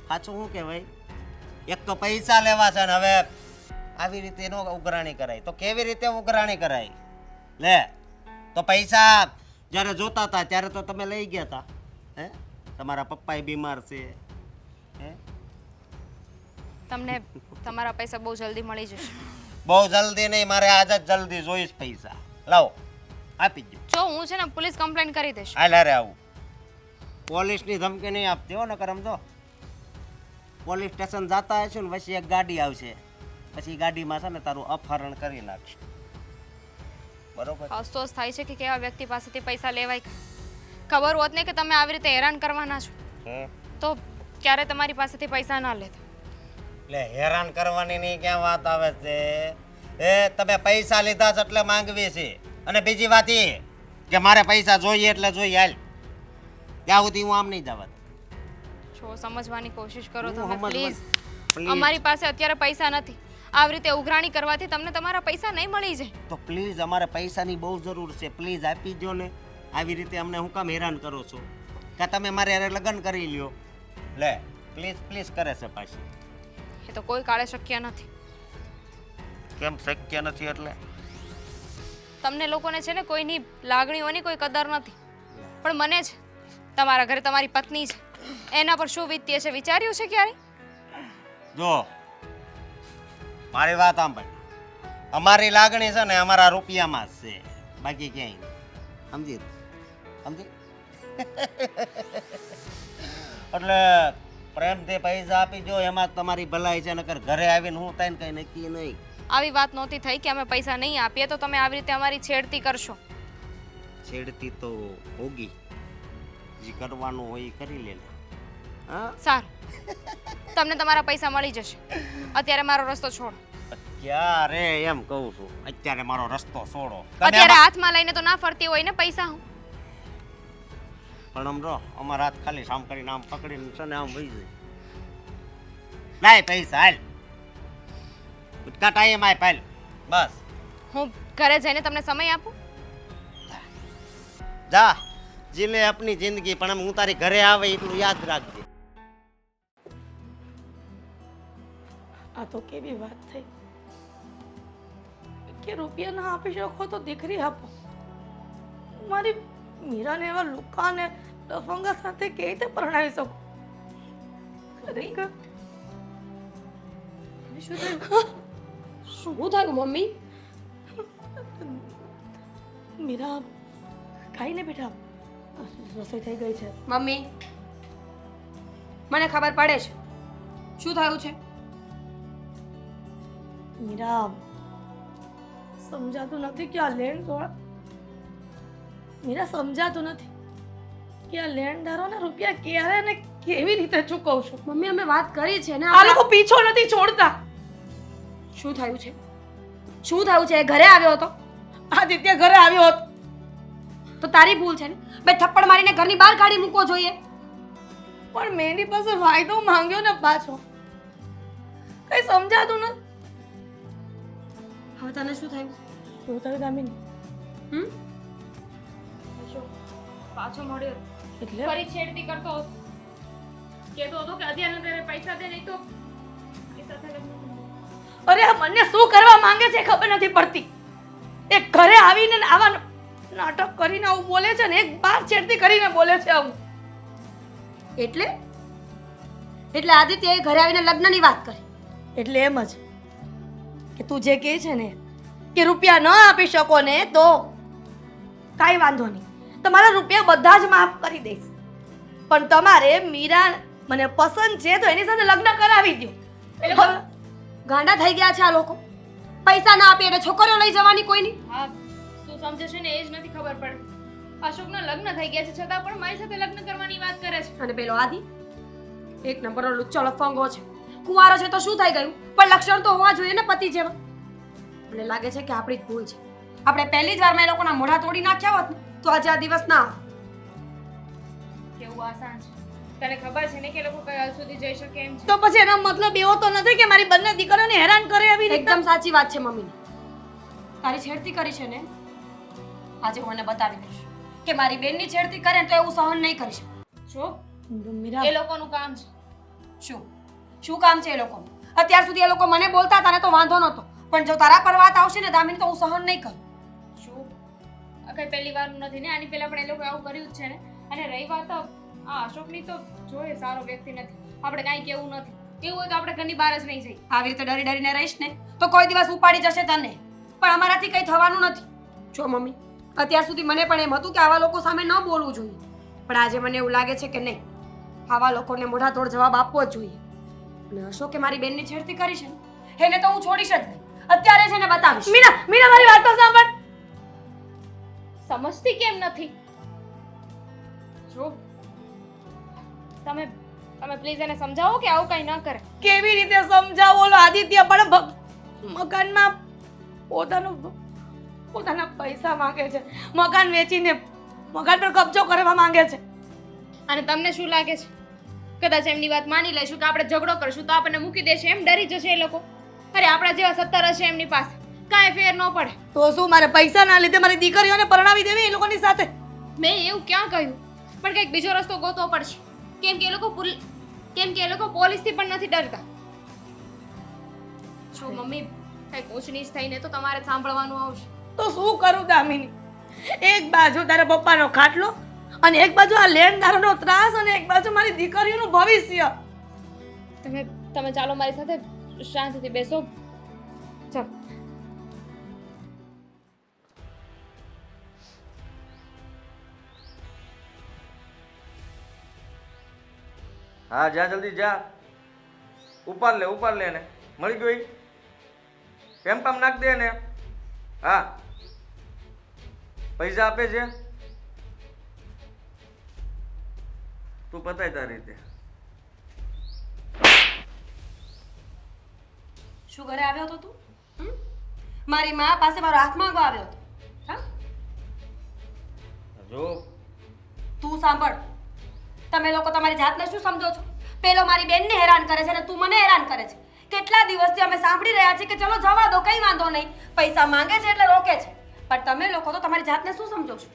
હાચું શું કહેવાય? એક તો પૈસા લેવા છે ને હવે આવી રીતે નો ઉઘરાણી કરાય. તો કેવી રીતે ઉઘરાણી કરાય? લે તો પૈસા જ્યારે જોતા હતા ત્યારે તો તમે લઈ ગયા હતા. હે તમારા પપ્પાએ બીમાર છે. હે તમને તમારા પૈસા બહુ જલ્દી મળી જશે. બહુ જલ્દી નહીં, મારે આજ જ જલ્દી જોઈશ પૈસા. લાવો આપી દો. જો હું છે ને પોલીસ કમ્પ્લેન કરી દઈશ. હાલ હારે આવું. પોલીસની ધમકી નહીં આપતી હો, નકર સમજો પોલીસ સ્ટેશન જતા હશે ને પછી એક ગાડી આવશે, પછી ગાડીમાં છે ને તારું અપહરણ કરી નાખશે. બરોબર? અફસોસ થાય છે કે કેવા વ્યક્તિ પાસેથી પૈસા લેવાય. ખબર હોત ને કે તમે આવી રીતે હેરાન કરવાના છો હે તો ક્યારે તમારી પાસેથી પૈસા ના લેતા. એટલે હેરાન કરવાની નહીં ક્યાં વાત આવે છે? એ તમે પૈસા લીધા છે એટલે માંગવી છે. અને બીજી વાત એ કે મારે પૈસા જોઈએ એટલે જોઈએ. હાલ ત્યાં સુધી હું આમ નહીં જવા દઉં. છો સમજવાની કોશિશ કરો હું તમે સમજવા- પ્લીઝ. Please. અમારી પાસે અત્યારે પૈસા નથી. આવી રીતે ઉઘરાણી કરવાથી તમને તમારા પૈસા નહીં મળી જાય. તો પ્લીઝ અમારે પૈસાની બહુ જરૂર છે. પ્લીઝ આપી દો ને. આવી રીતે અમને હું કામ હેરાન કરો છો? કે તમે મારે હારે લગ્ન કરી લ્યો. લે પ્લીઝ પ્લીઝ કરે છે પાછી. એ તો કોઈ કાળે શક્ય નથી. કેમ શક્ય નથી એટલે? તમને લોકોને છે ને કોઈની લાગણીઓની કોઈ કદર નથી, પણ મને છે. તમારા ઘરે તમારી પત્ની છે, એના પર શું વીતતી હશે વિચાર્યું છે ક્યારે? જો મારી વાત સાંભળ. અમારી લાગણી છે ને અમારા રૂપિયામાં જ છે, બાકી ક્યાંય નહીં. સમજી? એટલે પ્રેમથી પૈસા આપી જો, એમાં જ તમારી ભલાઈ છે. નકર ઘરે આવીને હું થાય ને કઈ નક્કી નહીં. આવી વાત નહોતી થઈ કે અમે પૈસા નહીં આપીએ તો તમે આવી રીતે અમારી છેડતી કરશો. છેડતી તો હોગી, જે કરવાનું હોય એ કરી લે ને. હા સારું, તમને તમારા પૈસા મળી જશે. અત્યારે મારો રસ્તો છોડો. ક્યારે એમ કહું છું, અત્યારે મારો રસ્તો છોડો. અત્યારે હાથમાં લઈને તો ના ફરતી હોય ને પૈસા. હું પણ આમ જો અમારા હાથ ખાલી આમ કરીને આમ પકડીને છે ને આમ વહી જાય. લાય પૈસા હાલ. ઉટકા ટાઈમ આય પાલ. બસ હું ઘરે જઈને તમને સમય આપું. જા જીલે આપની જિંદગી, પણ આમ હું તારી ઘરે આવે એટલું યાદ રાખજે. આ તો કેવી વાત થઈ કે રૂપિયા ના આપી શકો તો દીકરી આપો. મારી મીરાને એવા લુકાને લફંગા સાથે કેવી રીતે પરણાવી શકું? ખરેખર શું થયું? શું થયું મમ્મી? મીરા ખાઈને બેઠા, રસોઈ થઈ ગઈ છે. મમ્મી મને ખબર પડે છે શું થયું છે. મીરા સમજાતું નથી કે આ લેણ થોડા મીરા સમજાતું નથી કે આ લેણદારોને રૂપિયા ક્યારે ને કેવી રીતે ચૂકવશું. મમ્મી અમે વાત કરી છે ને આ લોકો પીછો નથી છોડતા. શું થયું છે? શું થયું છે? એ ઘરે આવ્યો હતો આદિત્ય ઘરે આવ્યો હતો. તો તારી ભૂલ છે ને. બે થપ્પડ મારીને ઘરની બહાર કાઢી મૂકવો જોઈએ. પણ મેં એની પાસે વાયદો માંગ્યો ને પાછો. કઈ સમજાતું નથી. હવે તને શું થયું? શું થયું દામિની? હમ પાછો મળ્યો એટલે ફરી છેડતી કરતો હતો. કહેતો હતો કે અત્યારે તારે પૈસા દે નહીં તો મારી સાથે લગ્ન કર. અરે આ મને શું કરવા માંગે છે ખબર નથી પડતી. એક ઘરે આવીને આવા નાટક કરીને આવું બોલે છે ને, એક બાર છેડતી કરીને બોલે છે આવું. એટલે એટલે આદિત્યએ ઘરે આવીને લગ્નની વાત કરી. એટલે એમ જ કે તું જે કહે છે ને કે રૂપિયા ન આપી શકો ને તો કાંઈ વાંધો નહીં, તમારા રૂપિયા બધા જ માફ કરી દઈશ, પણ તમારે મીરા મને પસંદ છે તો એની સાથે લગ્ન કરાવી દો. એટલે ગાંડા થઈ ગયા છે આ લોકો. પૈસા ના આપીએ એટલે છોકરીઓ લઈ જવાની કોઈની. હા શું સમજે છે ને એ જ નથી ખબર પડતી. અશોકના લગ્ન થઈ ગયા છે છતાં પણ મારી સાથે લગ્ન કરવાની વાત કરે છે. અને પેલો આદિ એક નંબરનો લુચ્ચો લફંગો છે. કુંવારો છે તો શું થઈ ગયું, પણ લક્ષણ તો હોવા જોઈએ ને પતિ જેવા. મને લાગે છે કે આપણી જ ભૂલ છે. આપણે પહેલી જ વારમાં એ લોકોના મોઢા તોડી નાખ્યા હોત ને તો આજે આ દિવસ ના આવત. કેવું આસાન છે. તને ખબર છે ને કે એ લોકો કઈ હદ સુધી જઈ શકે એમ છે. તો પછી એનો મતલબ એવો તો નથી કે મારી બંને દીકરીઓને હેરાન કરે એવી રીતે. એકદમ સાચી વાત છે મમ્મીની. તારી છેડતી કરી છે ને, આજે હું એને બતાવી દઈશ કે મારી બેનની છેડતી કરે ને તો એવું સહન નહીં કરી શકું. જો મીરા, એ લોકોનું કામ છે. શું કામ છે એ લોકોનું? અત્યાર સુધી એ લોકો મને બોલતા હતા ને તો વાંધો નહોતો, પણ જો તારા પર વાત આવશે ને દામિની તો હું સહન નહીં કરું. શું આ કઈ પહેલી વાર નથી ને, આની પહેલા પણ એ લોકો આવું કર્યું જ છે ને. અને રહી વાત આ અશોકની, તો જો એ સારો વ્યક્તિ નથી, આપણે કાંઈ કેવું નથી. કેવું હોય તો આપણે ઘરની બહાર જ નહીં જઈએ. આવી રીતે ડરી ડરીને રહીશ ને તો કોઈ દિવસ ઉપાડી જશે તને, પણ અમારાથી કંઈ થવાનું નથી. જો મમ્મી, અત્યાર સુધી મને પણ એમ હતું કે આવા લોકો સામે ન બોલવું જોઈએ, પણ આજે મને એવું લાગે છે કે નહીં, આવા લોકોને મોઢા તોડ જવાબ આપવો જ જોઈએ. અને અશોકે મારી બેનની છેડતી કરી છે ને એને તો હું છોડીશ જ નહીં. અત્યારે જ એને બતાવીશ. મીરા, મીરા, મારી વાત તો સાંભળ. સમજતી કેમ નથી? જો તમે પ્લીઝ એને સમજાવો કે આવું કંઈ ન કરે. કેવી રીતે સમજાવો? ઓલો આદિત્ય પણ મકાનમાં પોતાના પૈસા માંગે છે, મકાન વેચીને મકાન પર કબજો કરવા માંગે છે. અને તમને શું લાગે છે કદાચ એમની વાત માની લઈશું કે આપણે ઝઘડો કરશું તો આપણને મૂકી દેશે એમ ડરી જશે એ લોકો? અરે આપણા જેવા 17 હશે એમની પાસે, કાંઈ ફેર ન પડે. તો શું મારે પૈસા ના લીધે મારી દીકરીઓને પરણાવી દેવી એ લોકોની સાથે? મેં એવું ક્યાં કહ્યું? પણ કંઈક બીજો રસ્તો ગોતવો પડશે. કેમ કે એ લોકો પોલીસથી પણ નથી ડરતા. જો મમ્મી, કંઈક ઊંચ નીચ થઈને તો તમારે સાંભળવાનું આવશે. તો શું કરું દામિની? એક બાજુ તારા પપ્પાનો ખાટલો અને એક બાજુ આ લેણદારોનો ત્રાસ અને એક બાજુ મારી દીકરીઓનું ભવિષ્ય. તમે ચાલો મારી સાથે શાંતિથી બેસો. ચાલો. હા, જા જલ્દી જા. ઉપાડ લે ને. મળી ગઈ? પેમ્પામ નાખ દે ને. હા, પૈસા આપે છે તું પતાય તારી રીતે. શું ઘરે આવ્યો હતો તું? મારી મા પાસે મારો હાથ માંગવા આવ્યો હતો? હા, જો તું સાંભળ, તમે લોકો તમારી જાતને શું સમજો છો? પેલો મારી બેનને હેરાન કરે છે અને તું મને હેરાન કરે છે. કેટલા દિવસથી અમે સાંભળી રહ્યા છીએ કે ચલો જવા દો, કંઈ વાંધો નહીં, પૈસા માંગે છે એટલે રોકે છે, પણ તમે લોકો તો તમારી જાતને શું સમજો છો?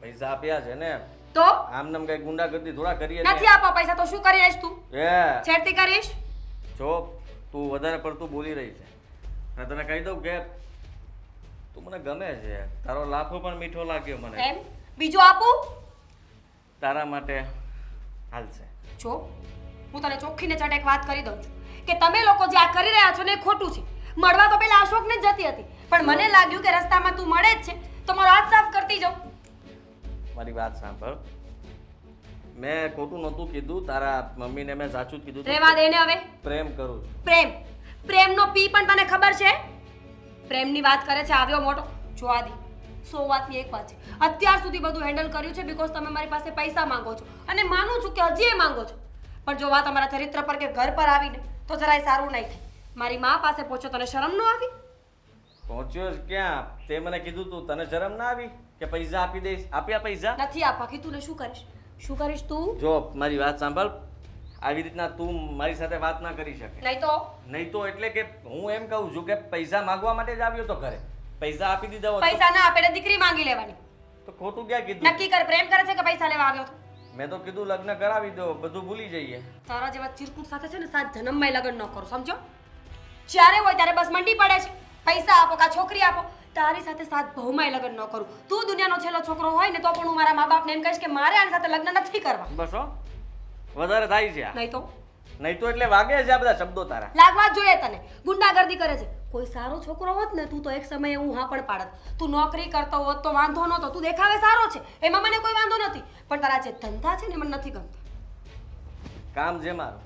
પૈસા આપ્યા છે ને, તો આમ નામ કઈ ગુંડાગર્દી થોડા કરીએ નથી આપવા પૈસા તો શું કરી રહીશ તું? છેડતી કરીશ? જો તું વધારે પડતું બોલી રહી છે, અને તને કહી દઉં કે તું મને ગમે છે, તારો લાફો પણ મીઠો લાગ્યો મને. એમ બીજું આપું? તારા માટે હાલશે. જો હું તને ચોખ્ખીને ચટ એક વાત કરી દઉં છું કે તમે લોકો જે આ કરી રહ્યા છો ને એ ખોટું છે. મળવા તો પેલા અશોકને જ જતી હતી, પણ મને લાગ્યું કે રસ્તામાં તું મળે જ છે તો મારો હાથ સાફ કરતી જાઉં. મારી વાત સાંભળ, મેં ખોટું નહોતું કીધું, તારા મમ્મીને મેં સાચું જ કીધું. રેવા દે ને હવે. પ્રેમ કરું છું. પ્રેમનો પી પણ તને ખબર છે? પ્રેમની વાત કરે છે આવ્યો મોટો. જો આદિ, 100 વાતની એક વાત છે, અત્યાર સુધી બધું હેન્ડલ કર્યું છે બીકોઝ તમે મારી પાસે પૈસા માંગો છો, અને માનું છું કે હજી એ માંગો છો, પણ જો વાત અમારા ચરિત્ર પર કે ઘર પર આવીને તો જરાય સારું નહીં થાય. મારી મા પાસે પહોંચ્યો, તને શરમ ન આવી? પહોંચ્યો જ ક્યાં? તે મને કીધું તું, તને શરમ ના આવી કે પૈસા આપી દઈશ? આપ્યા પૈસા? નથી આપવા. કીધું ને, શું કરીશ તું? જો મારી વાત સાંભળ, આવી રીતના તું મારી સાથે વાત ના કરી શકે. નહીં તો એટલે કે હું એમ કહું છું કે પૈસા માંગવા માટે જ આવ્યો તો ઘરે, પૈસા આપી દીધા હોત. પૈસા ના આપે એટલે દીકરી માંગી લેવાની. તો ખોટું ક્યાં કીધું? નક્કી કર, પ્રેમ કરે છે કે પૈસા લેવા આવ્યો હતો? મેં તો કીધું લગ્ન કરાવી દો, બધું ભૂલી જઈએ. તારા જેવા ચીરકુટ સાથે છે ને 7 જન્મમાં લગ્ન ન કરો, સમજો? જ્યારે હોય ત્યારે બસ મંડી પડે છે, પૈસા આપો કા છોકરી આપો. તારી સાથે 7 ભવમાં લગ્ન ન કરું. તું દુનિયાનો છેલ્લો છોકરો હોય ને તો પણ હું મારા મા બાપને એમ કહીશ કે મારે આની સાથે લગ્ન નથી કરવા. બસ હો, વધારે થાય છે. નહીં તો એટલે વાગે છે આ બધા શબ્દો તારા. લાગવા જ જોઈએ તને. ગુંડાગર્દી કરે છે. કોઈ સારો છોકરો હોત ને તું તો એક સમયે હું હા પણ પાડત. તું નોકરી કરતો હોત તો વાંધો નહોતો, તું દેખાવે સારો છે એમાં મને કોઈ વાંધો નથી, પણ તારા જે ધંધા છે ને મને નથી ગમતા. કામ છે મારું,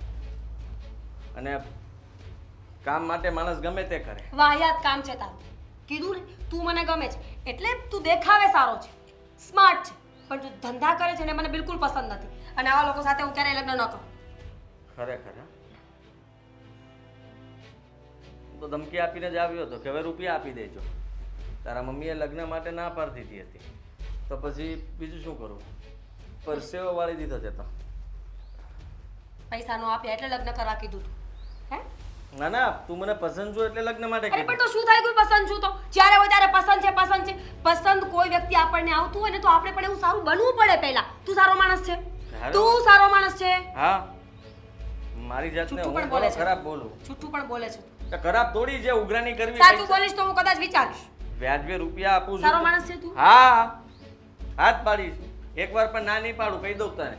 અને કામ માટે માણસ ગમે તે કરે. વાહિયાત કામ છે તારું. કીધું ને, તું મને ગમે છે એટલે તું દેખાવે સારો છે, સ્માર્ટ છે, પણ તું ધંધા કરે છે ને મને બિલકુલ પસંદ નથી, અને આવા લોકો સાથે હું ક્યારેય લગ્ન ન કરું. ખરેખર તો ધમકી આપીને જ આવ્યો હતો કે હવે રૂપિયા આપી દેજો. તારા મમ્મીએ લગ્ન માટે ના પાડી દીધી હતી, તો પછી બીજું શું કરું? પરસેવો વાળી દીધો છે તો. પૈસા નો આપ્યા એટલે લગ્ન કરવા કીધું તું હે? ના ના, તું મને પસંદ છો એટલે લગ્ન માટે અરે પણ કીધું. તો શું થાય કોઈ પસંદ છું તો જ્યારે હોય ત્યારે પસંદ છે. પસંદ કોઈ વ્યક્તિ આપણને આવતું હોય ને તો આપણે પણ એવું સારું બનવું પડે પહેલા. તું સારો માણસ છે, તું સારો માણસ છે. હા, મારી જાતને જૂઠું હું પણ બોલે થોડો છે. ખરાબ બોલું. જૂઠું પણ બોલે છે. તો ખરાબ થોડી છે, ઉઘરાણી કરવી. સાચું પૈસા- બોલીશ તો હું કદાચ વિચારીશ. વ્યાજબી રૂપિયા આપું છું. સારો માણસ છે તું. હા, હાથ પાડીશ. એકવાર પણ ના નહીં પાડું, કહી દઉં તને.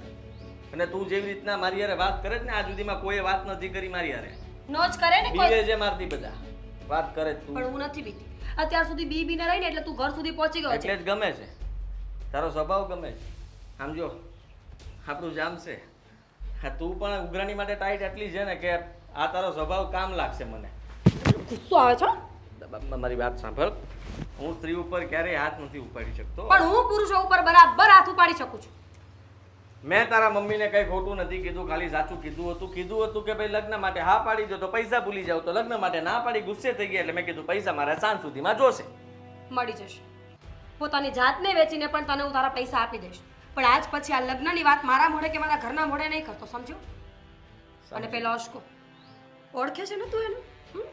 અને તું જેવી રીતના મારી હારે વાત કરે છે ને, આજ સુધીમાં કોઈએ વાત નથી કરી મારી હારે. નો જ કરે ને કોઈ. બીવે છે મારથી બધા વાત કરે છે તું. પણ હું નથી બીતી. અત્યાર સુધી બી ને રહીને એટલે તું ઘર સુધી પહોંચી ગયો એટલે છે. જ ગમે છે, તારો સ્વભાવ ગમે છે. સમજો, આપણું જામ છે. હા, તું પણ ઉઘરાણી માટે ટાઈટ એટલી છે ને કે આ તારો સ્વભાવ કામ લાગશે મને. ગુસ્સો આવે છે હો? મારી વાત સાંભળ, હું સ્ત્રી ઉપર ક્યારેય હાથ નથી ઉપાડી શકતો. પણ હું પુરુષો ઉપર બરાબર હાથ ઉપાડી શકું છું. મેં તારા મમ્મીને કઈ ખોટું નથી કીધું, ખાલી સાચું કીધું હતું કે ભાઈ લગ્ન માટે હા પાડી દો તો પૈસા ભૂલી જાવ. તો લગ્ન માટે ના પાડી, ગુસ્સે થઈ ગયા એટલે મેં કીધું પૈસા મારા સાંજ સુધીમાં જોશે. મળી જશે. પોતાની જાતને વેચીને પણ તને હું તારા પૈસા આપી દઈશ. પણ આજ પછી આ લગ્નની વાત મારા મોઢે કે મારા ઘરના મોઢે નહીં કરતો, સમજો? અને પેલો અશકો ઓળખે છે ને તું એને?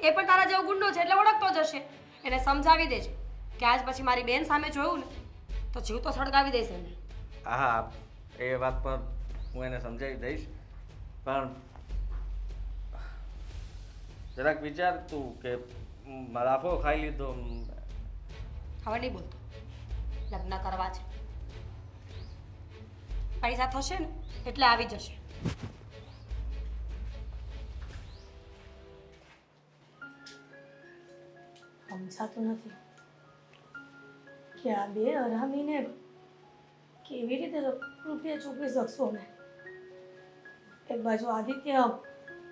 એ પણ તારા જેવો ગુંડો છે એટલે ઓળખતો જ હશે. એને સમજાવી દેજે કે આજ પછી મારી બેન સામે જોયું ને તો જીવ તો સળગાવી દેશે એને. હા, એ વાત પર હું એને સમજાવી દઈશ. પણ જરાક વિચાર તું કે લાફો ખાઈ લીધો. હવે નહીં બોલતો. લગ્ન કરવા છે, પૈસા થશે ને એટલે આવી જશે. સમજાતું નથી કે આ બે હરામીને કેવી રીતે રૂપિયા ચૂકવી શકશો અમે. એક બાજુ આદિત્ય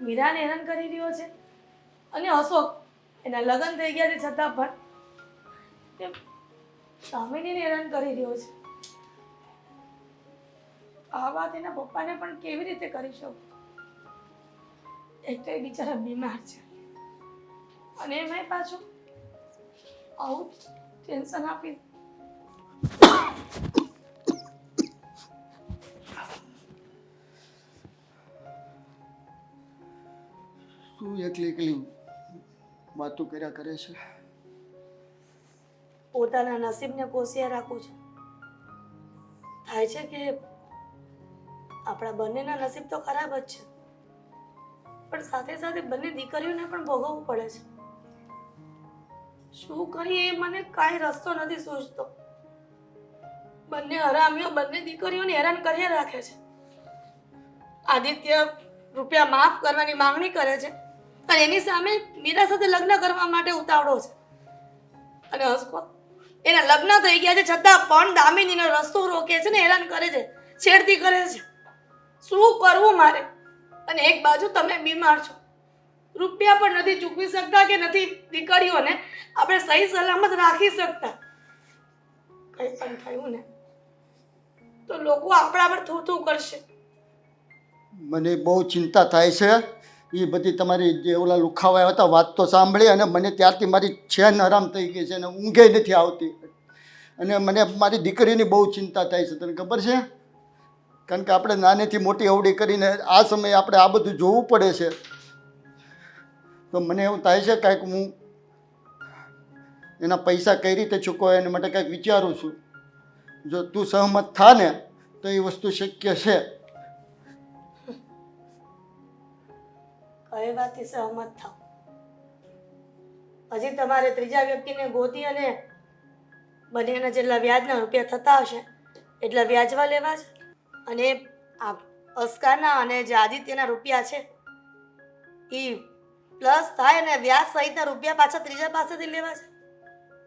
મીરાને હેરાન કરી રહ્યો છે અને અશોક એના લગ્ન થઈ ગયા છે છતાં પણ તે દામિનીને હેરાન કરી રહ્યો છે. આ વાત એના પપ્પાને પણ કેવી રીતે કરી શકું? એક તો એ બિચારા બીમાર છે અને એમાંય પાછું આવું ટેન્શન આપી. શું એકલી એકલી વાતો કર્યા કરે છે? પોતાના નસીબને કોસિયા રાખું છું. થાય છે કે આપણા બંનેના નસીબ તો ખરાબ જ છે, પણ સાથે સાથે બંને દીકરીઓને પણ ભોગવવું પડે છે. શું કરીએ એ મને કાંઈ રસ્તો નથી સૂઝતો. બંને હરામીઓ બંને દીકરીઓને હેરાન કર્યા રાખે છે. આદિત્ય રૂપિયા માફ કરવાની માંગણી કરે છે અને એની સામે મીરા સાથે લગ્ન કરવા માટે ઉતાવળો છે. અને હસકો એના લગ્ન થઈ ગયા છે છતાં પણ દામિનીનો રસ્તો રોકે છે ને હેરાન કરે છે, છેડતી કરે છે. શું કરવું મારે? અને એક બાજુ તમે બીમાર છો, રૂપિયા પણ નથી ચૂકવી શકતા કે નથી દીકરીઓને આપણે સહી સલામત રાખી શકતા. કંઈ પણ થયું ને તો લોકો આપણા પર થૂથું કરશે. મને બહુ ચિંતા થાય છે. એ બધી તમારી જે ઓલા લુખાવા હતા વાત તો સાંભળી અને મને ત્યારથી મારી ચેન હરામ થઈ ગઈ છે અને ઊંઘે નથી આવતી. અને મને મારી દીકરીની બહુ ચિંતા થાય છે. તને ખબર છે? કારણ કે આપણે નાનેથી મોટી અવડી કરીને આ સમયે આપણે આ બધું જોવું પડે છે. તો મને એવું થાય છે કાંઈક હું એના પૈસા કઈ રીતે ચૂકવાય એના માટે કાંઈક વિચારું છું. જો તું સહમત થા ને તો એ વસ્તુ શક્ય છે. કઈ વાતથી સહમત થાવ? હજી તમારે ત્રીજા વ્યક્તિને ગોતી અને બંનેના જેટલા વ્યાજના રૂપિયા થતા હશે એટલા વ્યાજવા લેવા છે. અને આ અસ્કારના અને જે આદિત્યના રૂપિયા છે એ પ્લસ થાય અને વ્યાજ સહિતના રૂપિયા પાછા ત્રીજા પાસેથી લેવા છે.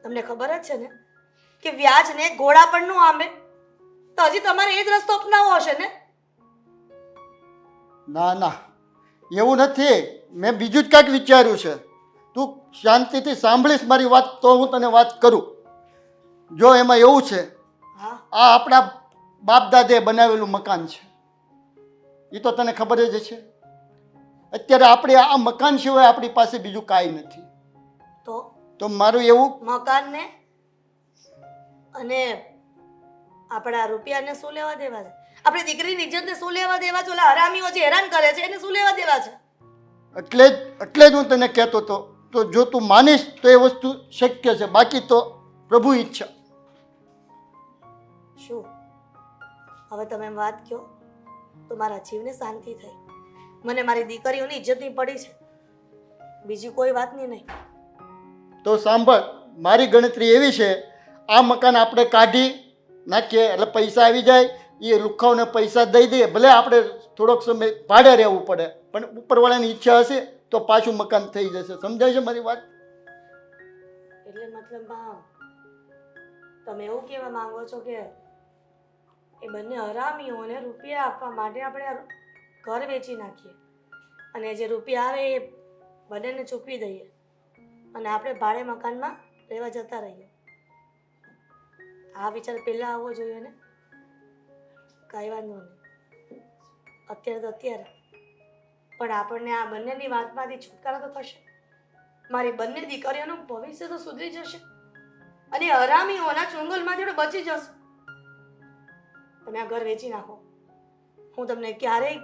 તમને ખબર જ છે ને કે વ્યાજને ઘોડા પણ નું આંબે. તો હજી તમારે એ જ રસ્તો અપનાવવો હશે ને? ના ના, એવું નથી. મેં બીજું જ કાંઈક વિચાર્યું છે. તું શાંતિથી સાંભળીશ મારી વાત તો હું તને વાત કરું. જો એમાં એવું છે, હા, આ આપણા બાપ દાદે બનાવેલું મકાન છે. એ તો તને ખબર જ છે. અત્યારે આપણે આ મકાન સિવાય આપણી પાસે બીજું કાંઈ નથી. તો મારું એવું મકાનને અને આપણા રૂપિયાને શું લેવા દેવા છે? આપણી દીકરીની ઇજ્જતને શું લેવા દેવા છે? ઓલા હરામીઓ જે હેરાન કરે છે એને શું લેવા દેવા છે? એટલે જ હું તને કહેતો હતો. તો જો તું માનીશ તો એ વસ્તુ શક્ય છે, બાકી તો પ્રભુ ઈચ્છા. શું હવે તમે એમ વાત કહો તો મારા જીવને શાંતિ થઈ. મને મારી દીકરીઓની ઇજ્જતની પડી છે, બીજી કોઈ વાતની નહીં. તો સાંભળ, મારી ગણતરી એવી છે, આ મકાન આપણે કાઢી નાખીએ એટલે પૈસા આવી જાય, એ લુખાઓને પૈસા દઈ દઈએ, ભલે આપણે થોડોક સમય ભાડે રહેવું પડે, પણ ઉપરવાળાની ઈચ્છા હશે તો પાછું મકાન થઈ જશે. સમજાય છે મારી વાત? એટલે મતલબમાં તમે એવું કહેવા માંગો છો કે એ બંને હરામીઓને રૂપિયા આપવા માટે આપણે આ ઘર વેચી નાખીએ અને જે રૂપિયા આવે એ બંનેને ચૂકવી દઈએ અને આપણે ભાડે મકાનમાં રહેવા જતા રહીએ? આ વિચાર પહેલાં આવવો જોઈએ ને. કાંઈ વાંધો નહીં, અત્યારે તો અત્યારે, પણ આપણને આ બંનેની વાતમાંથી છુટકારો તો થશે. મારી બંને દીકરીઓનું ભવિષ્ય તો સુધરી જશે અને હરામીઓના ચુંગલમાંથી આપણે બચી જશું. તમે આ ઘર વેચી નાખો, હું તમને ક્યારેય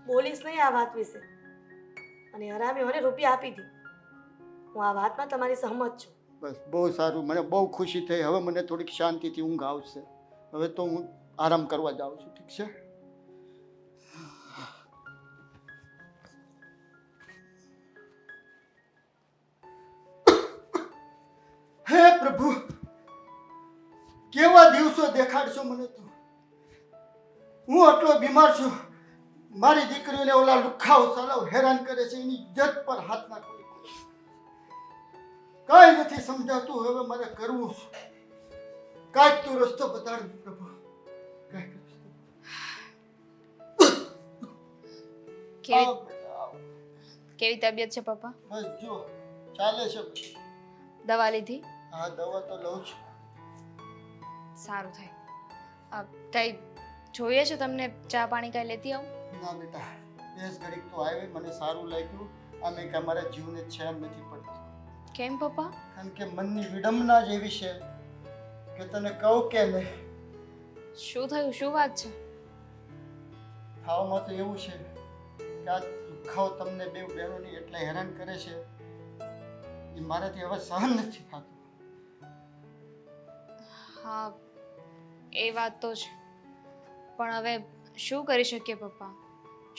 બોલીશ નહીં આ વાત વિશે. અને હરામીઓને રૂપિયા આપી દી, હું આ વાતમાં તમારી સહમત છું. બસ, બહુ સારું, મને બહુ ખુશી થઈ. હવે મને થોડીક શાંતિથી ઊંઘ આવશે. હવે તો હું આરામ કરવા જાઉં છું. ઠીક છે? હે પ્રભુ, કેવા દિવસો દેખાડશો મને તો. હું આટલો બીમાર છું, મારી દીકરીઓને ઓલા લુખાઓ સાલાઓ હેરાન કરે છે, એની ઇજ્જત પર હાથ નાખો. કાંઈ નથી સમજાતું. હવે મારે કરવું શું? કાંઈક તું રસ્તો બતાડ પ્રભુ, કાંઈક રસ્તો. કેવી તબિયત છે પપ્પા? બસ જો ચાલે છે. દવા લીધી? હા, દવા તો લઉં છું. સારું થાય. કઈ જોઈએ છે તમને? ચા પાણી કઈ લેતી આવું? ના બેટા, બેસ ઘડીક તો આવી, મને સારું લાગ્યું. આમે કે મારા જીવને ચેન નથી પડતું. કેમ પપ્પા? કારણ કે મનની વિડંબના જ એવી છે કે તને કહું કે નહીં. શું થયું? શું વાત છે? ખાવામાં તો એવું છે કે આ દુખાવો તમને બે બહેનોની એટલે હેરાન કરે છે, એ મારાથી હવે સહન નથી થતું. હા, એ વાત તો છે, પણ હવે શું કરી શકીએ પપ્પા?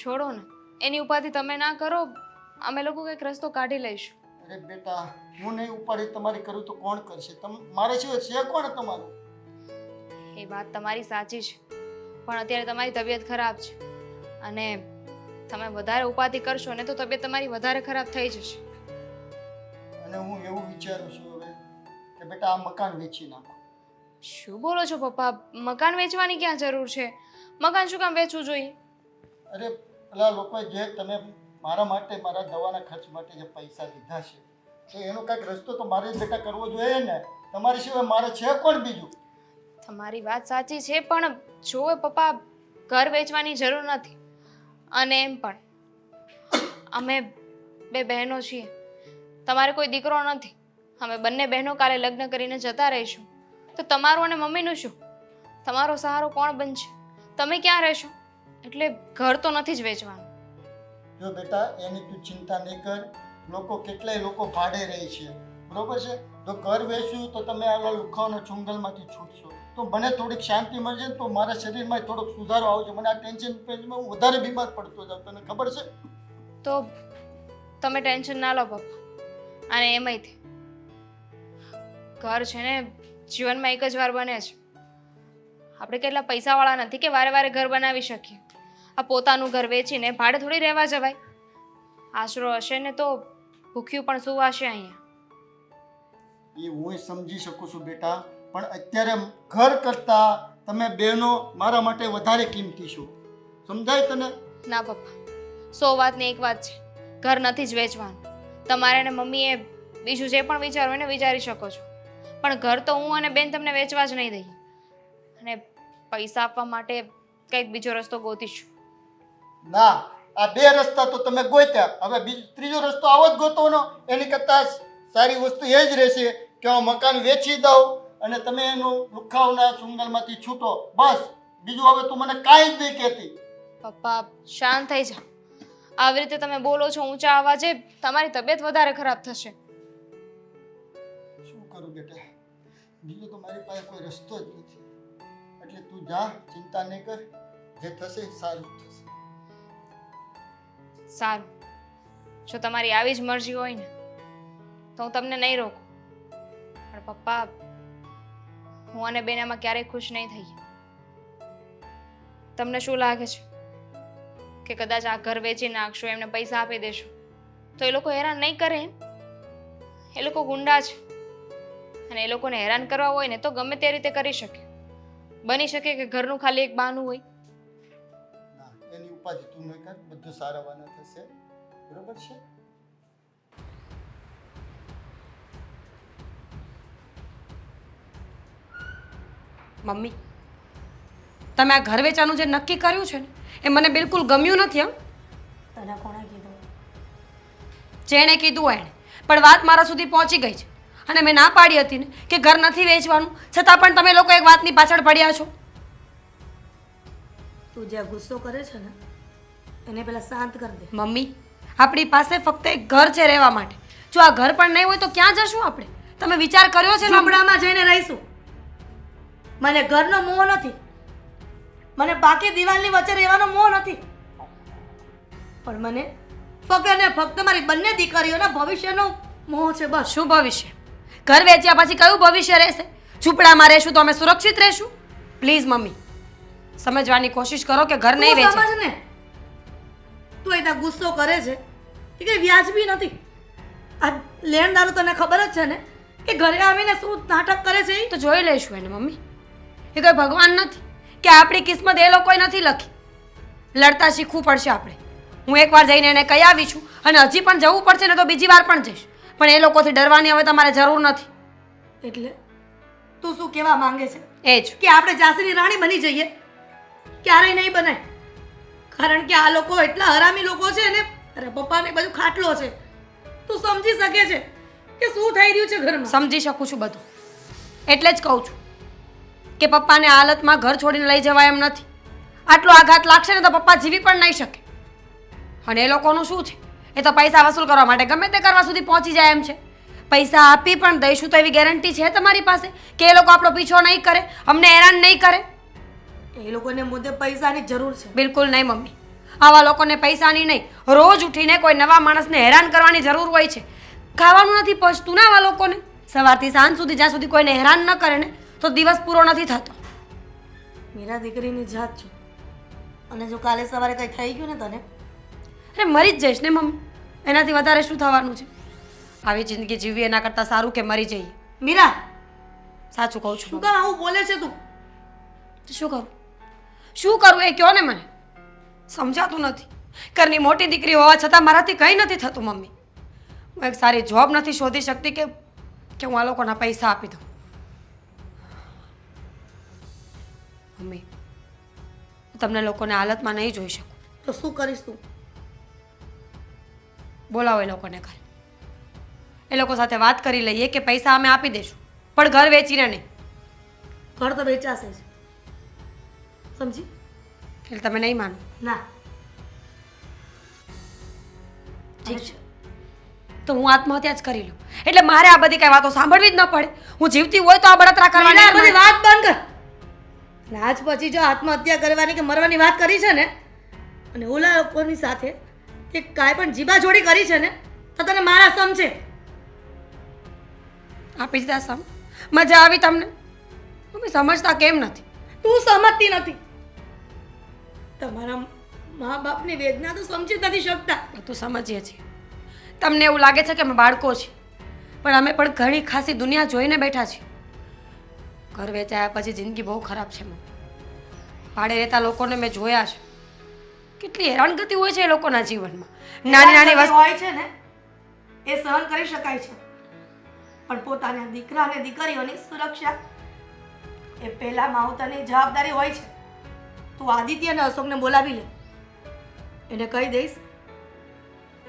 છોડો ને, એની ઉપાધિ તમે ના કરો, અમે લોકો કંઈક રસ્તો કાઢી લઈશું. અરે બેટા, હું નહીં ઉપાડી તમારી કરું તો કોણ કરશે? મારે સિવાય છે કોણ તમારું? એ વાત તમારી સાચી છે, પણ અત્યારે તમારી તબિયત ખરાબ છે અને તમે વધારે ઉપાધિ કરશો ને તો તબિયત તમારી વધારે ખરાબ થઈ જશે. અને હું એવું વિચારું છું હવે કે બેટા આ મકાન વેચી નાખો. શું બોલો છો પપ્પા? મકાન વેચવાની ક્યાં જરૂર છે? મકાન શું કામ વેચવું જોઈએ? અરે પેલા લોકોએ જે તમે મારા માટે, મારા દવાના ખર્ચ માટે જે પૈસા લીધા છે, તો એનો કાંઈક રસ્તો તો મારે જ બેટા કરવો જોઈએ ને. તમારી સિવાય મારે છે કોણ બીજું? તમારી વાત સાચી છે, પણ જો પપ્પા, ઘર વેચવાની જરૂર નથી. અને એમ પણ અમે બે બહેનો છીએ, તમારે કોઈ દીકરો નથી. અમે બંને બહેનો કાલે લગ્ન કરીને જતા રહીશું, તો તમારું અને મમ્મીનું શું? તમારો સહારો કોણ બનશે? તમે ક્યાં રહેશો? એટલે ઘર તો નથી જ વેચવાનું. જો બેટા, એની તું ચિંતા નહીં કર. લોકો કેટલાય લોકો ભાડે રહે છે, બરોબર છે? તો ઘર વેચ્યું તો તમે આવા લુખાઓના ચુંગલમાંથી છૂટશો, તો મને થોડીક શાંતિ મળશે ને તો મારા શરીરમાં થોડોક સુધારો આવશે. મને આ ટેન્શનમાં હું વધારે બીમાર પડતો જાઉં, તને ખબર છે? તો તમે ટેન્શન ના લો પપ્પા. અને એમાંય ઘર છે ને જીવનમાં એક જ વાર બને છે. આપણે કેટલા પૈસાવાળા નથી કે વારે વારે ઘર બનાવી શકીએ. આ પોતાનું ઘર વેચીને ભાડે થોડી રહેવા જવાય. આશરો હશે ને તો ભૂખ્યું પણ સુવાશે અહીંયા. એ હું સમજી શકું છું બેટા, પણ અત્યારે ઘર કરતાં તમે બહેનો મારા માટે વધારે કિંમતી છો. સમજાય તને? ના પપ્પા, 100 વાતની એક વાત છે, ઘર નથી જ વેચવાનું. તમારે અને મમ્મીએ બીજું જે પણ વિચારવું હોય ને વિચારી શકો છો, પણ ઘર તો હું અને બેન તમને વેચવા જ નહીં દઈએ. અને પૈસા આપવા માટે કંઈક બીજો રસ્તો ગોતીશું. ના, આ બે રસ્તા તો તમે ગોત્યા, હવે ત્રીજો રસ્તો આવો જ ગોતવાનો. એની કરતાં સારી વસ્તુ એ જ રહેશે કે હું મકાન વેચી દઉં અને તમે એનું લુખાવના સુંગલમાંથી છૂટો. બસ, બીજું હવે તું મને કાંઈ જ નહીં કહેતી. પપ્પા શાંત થઈ જા. આવી રીતે તમે બોલો છો ઊંચા અવાજે, તમારી તબિયત વધારે ખરાબ થશે. શું કરું બેટા, બીજો તો મારી પાસે કોઈ રસ્તો જ નથી. એટલે તું જા, ચિંતા નહીં કર, જે થશે એ સારું થશે. સારું, જો તમારી આવી જ મરજી હોય ને તો હું તમને નહીં રોકું. પણ પપ્પા, હું અને બેન આમાં ક્યારેય ખુશ નહીં થઈ. તમને શું લાગે છે કે કદાચ આ ઘર વેચી નાખશો, એમને પૈસા આપી દેશો તો એ લોકો હેરાન નહીં કરે એમ? એ લોકો ગુંડા છે અને એ લોકોને હેરાન કરવા હોય ને તો ગમે તે રીતે કરી શકે. બની શકે કે ઘરનું ખાલી એક બહાનું હોય. ના, એની ઉપાધિ તું નહીં કર, બધું સારાવાના થશે. બરોબર છે? મમ્મી, તમે આ ઘર વેચાનું જે નક્કી કર્યું છે ને એ મને બિલકુલ ગમ્યું નથી. તને કોણે કીધું? જેણે કીધું એણે, પણ વાત મારા સુધી પહોંચી ગઈ છે અને મેં ના પાડી હતી ને કે ઘર નથી વેચવાનું, છતાં પણ તમે લોકો એક વાતની પાછળ પડ્યા છો. તું જે ગુસ્સો કરે છે ને એને પહેલા શાંત કરી દે. મમ્મી, આપણી પાસે ફક્ત એક ઘર છે રહેવા માટે. જો આ ઘર પણ નહીં હોય તો ક્યાં જશું આપણે? તમે વિચાર કર્યો છે? ગામડામાં જઈને રહીશું. મને ઘરનો મોહ નથી, મને બાકી દિવાલની વચ્ચે રહેવાનો મોહ નથી, પણ મને ફક્ત ને ફક્ત મારી બંને દીકરીઓના ભવિષ્યનો મોહ છે. બસ. શું ભવિષ્ય? ઘર વેચ્યા પછી કયું ભવિષ્ય રહેશે? ઝૂંપડામાં રહેશું તો અમે સુરક્ષિત રહેશું? પ્લીઝ મમ્મી, સમજવાની કોશિશ કરો કે ઘર નહીં તું વેચાય. સમજ ને, તું એટલા ગુસ્સો કરે છે એ કઈ વ્યાજબી નથી. આ લેણદારો તને ખબર જ છે ને કે ઘરે આવીને શું નાટક કરે છે એ? તો જોઈ લઈશું એને મમ્મી. એ કોઈ ભગવાન નથી કે આપણી કિસ્મત એ લોકોએ નથી લખી. લડતા શીખવું પડશે આપણે. હું એકવાર જઈને એને કહી આવી છું અને હજી પણ જવું પડશે ને તો બીજી વાર પણ જઈશ, પણ એ લોકોથી ડરવાની હવે તમારે જરૂર નથી. એટલે તું શું કહેવા માંગે છે? એ જ. કે આપણે ઝાંસીની રાણી બની જઈએ? ક્યારેય નહીં બને. કારણ કે આ લોકો એટલા હરામી લોકો છે ને. અરે પપ્પાને બધું ખાટલો છે. તું સમજી શકે છે કે શું થઈ રહ્યું છે ઘરમાં? સમજી શકું છું બધું, એટલે જ કહું છું કે પપ્પાને આ હાલતમાં ઘર છોડીને લઈ જવાય એમ નથી. આટલો આઘાત લાગશે ને તો પપ્પા જીવી પણ નહીં શકે. અને એ લોકોનું શું છે, એ તો પૈસા વસૂલ કરવા માટે ગમે તે કરવા સુધી પહોંચી જાય એમ છે. પૈસા આપી પણ દઈશું તો એવી ગેરંટી છે તમારી પાસે કે એ લોકો આપણો પીછો નહીં કરે, અમને હેરાન નહીં કરે? એ લોકોને મુદ્દે પૈસાની જરૂર છે. બિલકુલ નહીં મમ્મી, આવા લોકોને પૈસાની નહીં, રોજ ઉઠીને કોઈ નવા માણસને હેરાન કરવાની જરૂર હોય છે. ખાવાનું નથી પચતું ને આવા લોકોને. સવારથી સાંજ સુધી જ્યાં સુધી કોઈને હેરાન ન કરે ને તો દિવસ પૂરો નથી થતો. મીરા દીકરીની જાત છું, અને જો કાલે સવારે કંઈ થઈ ગયું ને તને, અરે મરી જ જઈશ ને મમ્મી, એનાથી વધારે શું થવાનું છે? આવી જિંદગી જીવવી એના કરતાં સારું કે મરી જઈએ. મીરા સાચું કહું છું. શું કામ આવું બોલે છે તું? તો શું કરું? શું કરું એ કહો ને મને. સમજાતું નથી. ઘરની મોટી દીકરી હોવા છતાં મારાથી કંઈ નથી થતું મમ્મી. હું એક સારી જોબ નથી શોધી શકતી કે હું આ લોકોના પૈસા આપી દઉં. મમ્મી, હું તમને લોકોને હાલતમાં નહીં જોઈ શકું. તો શું કરીશ તું? બોલાવો એ લોકોને ઘરે. એ લોકો સાથે વાત કરી લઈએ કે પૈસા અમે આપી દઈશું, પણ ઘર વેચીને નહીં. ઘર તો વેચાશે જ, સમજી? એટલે તમે નહીં માનો? ના. ઠીક છે, તો હું આત્મહત્યા જ કરી લઉં. એટલે મારે આ બધી કઈ વાતો સાંભળવી જ ન પડે. હું જીવતી હોય તો આ બળતરા કરવાની મીરા, બધી વાત બંધ કર. અને આજ પછી જો આત્મહત્યા કરવાની કે મરવાની વાત કરી છે ને, અને ઓલા લોકોની સાથે કે કાંઈ પણ જીબાજોડી કરી છે ને, તો તને મારા સમજે. આપી દીધા સમ. મજા આવી તમને? તમે સમજતા કેમ નથી? તું સમજતી નથી. તમારા મા બાપની વેદના તો સમજી જ નથી શકતા. બધું સમજીએ છીએ. તમને એવું લાગે છે કે અમે બાળકો છીએ, પણ અમે પણ ઘણી ખાસી દુનિયા જોઈને બેઠા છીએ. ઘર વેચાયા પછી જિંદગી બહુ ખરાબ છે મમ્મી. ભાડે રહેતા લોકોને મેં જોયા છે. કેટલી હેરાનગતિ હોય છે એ લોકોના જીવનમાં. નાની નાની વસ્તુ હોય છે ને એ સહન કરી શકાય છે, પણ પોતાના દીકરા અને દીકરીઓની સુરક્ષા એ પહેલા માવતરની જવાબદારી હોય છે. તું આદિત્ય અને અશોકને બોલાવી લે. એને કહી દઈશ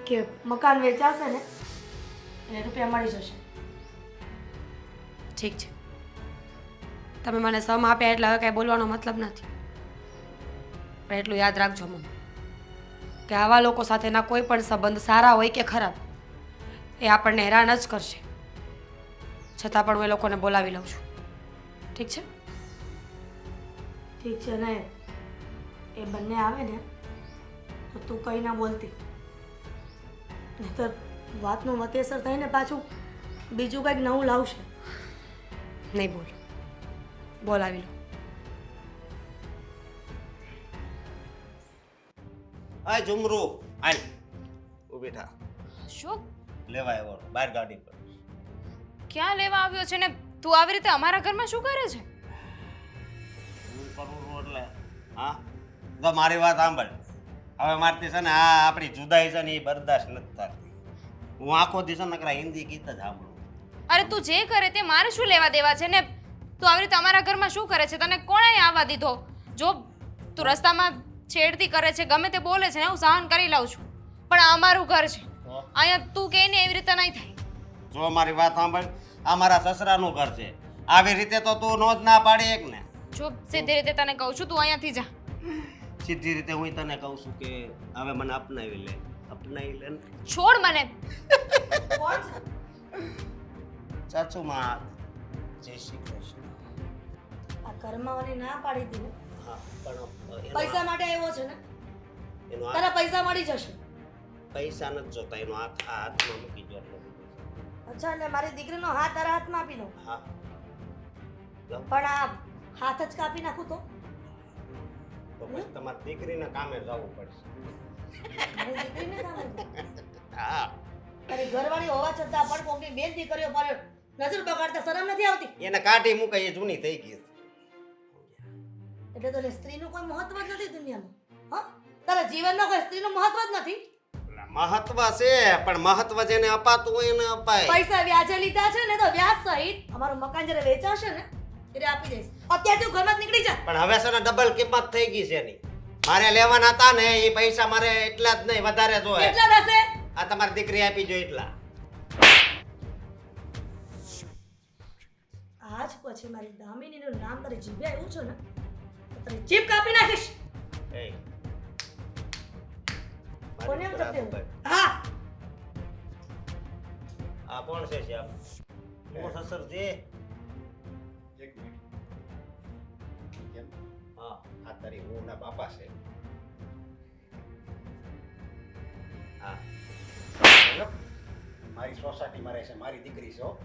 કે મકાન વેચાશે ને એને રૂપિયા મળી જશે. ઠીક છે, તમે મને સમ આપ્યા એટલે હવે કાંઈ બોલવાનો મતલબ નથી. પણ એટલું યાદ રાખજો મમ્મી કે આવા લોકો સાથેના કોઈ પણ સંબંધ સારા હોય કે ખરાબ એ આપણને હેરાન જ કરશે. છતાં પણ હું એ લોકોને બોલાવી લઉં છું. ઠીક છે? ઠીક છે ને, એ બંને આવે ને તો તું કંઈ ના બોલતી, નહીંતર વાતનું વતેસર થઈને પાછું બીજું કંઈક નવું લાવશે. નહીં બોલ, બોલાવી લો. આ ઝુમરુ હાલ ઊભી થા. શું લેવા આવ્યો બહાર ગાડી પર. ક્યાં લેવા આવ્યો છે ને તું આવી રીતે અમારા ઘરમાં શું કરે છે? હું કરું છું એટલે હા તો મારી વાત સાંભળ. હવે મારથી છે ને આ આપણી જુદાઈ છે ને એ બરદાસ્ત નથી થતી. હું આખો દિવસ નકરા હિન્દી ગીત જ સાંભળું. અરે તું જે કરે તે મારે શું લેવા દેવા છે ને? તું આવી રીતે અમારા ઘરમાં શું કરે છે? તને કોણે આવવા દીધો? જો તું રસ્તામાં છેડતી કરે છે, ગમે તે બોલે છે ને, હું સહન કરી લઉં છું, પણ આ અમારું ઘર છે. અહીંયા તું કહે ને એવી રીતે નહીં થાય. જો મારી વાત સાંભળ, આ મારા સસરાનું ઘર છે. આવી રીતે તો તું નો જ ના પાડી એક ને. જો સીધી રીતે તને કહું છું, તું અહીંયાથી જા. સીધી રીતે હું તને કહું છું કે હવે મને અપનાવી લે. અપનાવી લે ને. છોડ મને. કોણ છે? ચાચુ માં જય શ્રી કૃષ્ણ. આ કર્માવાની ના પાડી દીધી. હા પણ પૈસા માટે આવ્યો છે ને? એનો હાથ તારા પૈસા મળી જશે. પૈસા નથી જોતા, એનો હાથ આ હાથમાં મૂકી દો એટલે બધું છે. અચ્છા, એટલે મારી દીકરીનો હાથ તારા હાથમાં આપી દઉં, હા પણ આ હાથ જ કાપી નાખું તો? તો પછી તમારી દીકરીને કામે જવું પડશે. મારી દીકરીને કામ આવે. હા તારી ઘરવાળી હોવા છતાં પણ કોકની બેન દીકરીઓ પર નજર બગાડતા શરમ નથી આવતી? એને કાઢી મૂકે એ જૂની થઈ ગઈ. એટલે તો સ્ત્રીનું કોઈ મહત્વ જ નથી દુનિયામાં. હા, તારા જીવનમાં કોઈ સ્ત્રીનું મહત્વ જ નથી. મહત્વ છે પણ મહત્વ જેને અપાતું હોય એને અપાય. પૈસા વ્યાજે લીધા છે ને તો વ્યાજ સહિત અમારું મકાન જ્યારે વેચાશે ને ત્યારે આપી દઈશ. અત્યારે તું ઘરમાં જ નીકળી જા. પણ હવે છે ને ડબલ કિંમત થઈ ગઈ છે એની. મારે લેવાના હતા ને એ પૈસા મારે એટલા જ નહીં વધારે જોઈએ. કેટલા થશે? આ તમારી દીકરી આપી જો એટલા. આજ પછી મારી દામિનીનું નામ તારી જીભે આવ્યું છે ને તો તારી જીભ કાપી નાખીશ. એ કોને એમ મારી થતું? દીકરા હા, આ કોણ છે શ્યામ? હું સસર છે. એક મિનિટ. કેમ? હા આ તારી વહુના બાપા છે. હા મારી સોસાયટીમાં રહે છે, મારી દીકરી છે હો.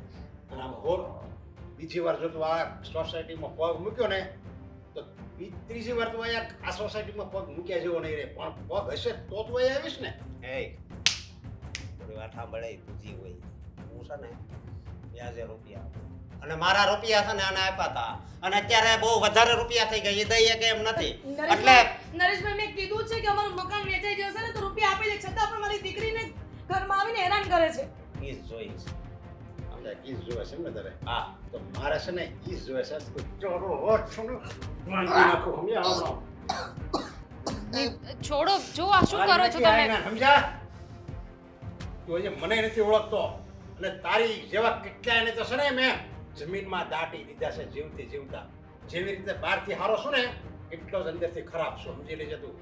અને આમ હોર બીજી વાર જો તું આ સોસાયટીમાં પગ મૂક્યો ને તો ત્રીજી વાર તું અહીંયા આ સોસાયટીમાં પગ મૂક્યા જેવો નહીં રહે. પણ પગ હશે તો તું અહીંયા આવીશ ને. એ થોડી વાત સાંભળે તું જી હોય. હું છે ને વ્યાજે રૂપિયા આપું. અને મારા રૂપિયા છે ને આને આપ્યા હતા અને અત્યારે બહુ વધારે રૂપિયા થઈ ગયા. એ દઈએ કે એમ નથી. એટલે નરેશભાઈ મેં કીધું છે કે અમારું મકાન વેચાઈ જશે ને તો રૂપિયા આપી દે, છતાં પણ મારી દીકરીને ઘરમાં આવીને હેરાન કરે છે. ઈ જ જોઈશ. આપણે ઈજ જોવે છે ને તારે. હા તો મારે છે ને ઈજ જોવે છે. તો ચોરો હોત છો ને ભાંગી નાખું. સમજ્યા? હમણાં છોડો, જો આ શું કરો છો તમે? સમજ્યા? તું હજી મને નથી ઓળખતો અને તારી જેવા કેટલાયને તો છે ને મેં જમીનમાં દાટી દીધા છે જીવતી જીવતા. જેવી રીતે બહારથી હારો છું ને એટલો જ અંદરથી ખરાબ છું. સમજી લેજે તું.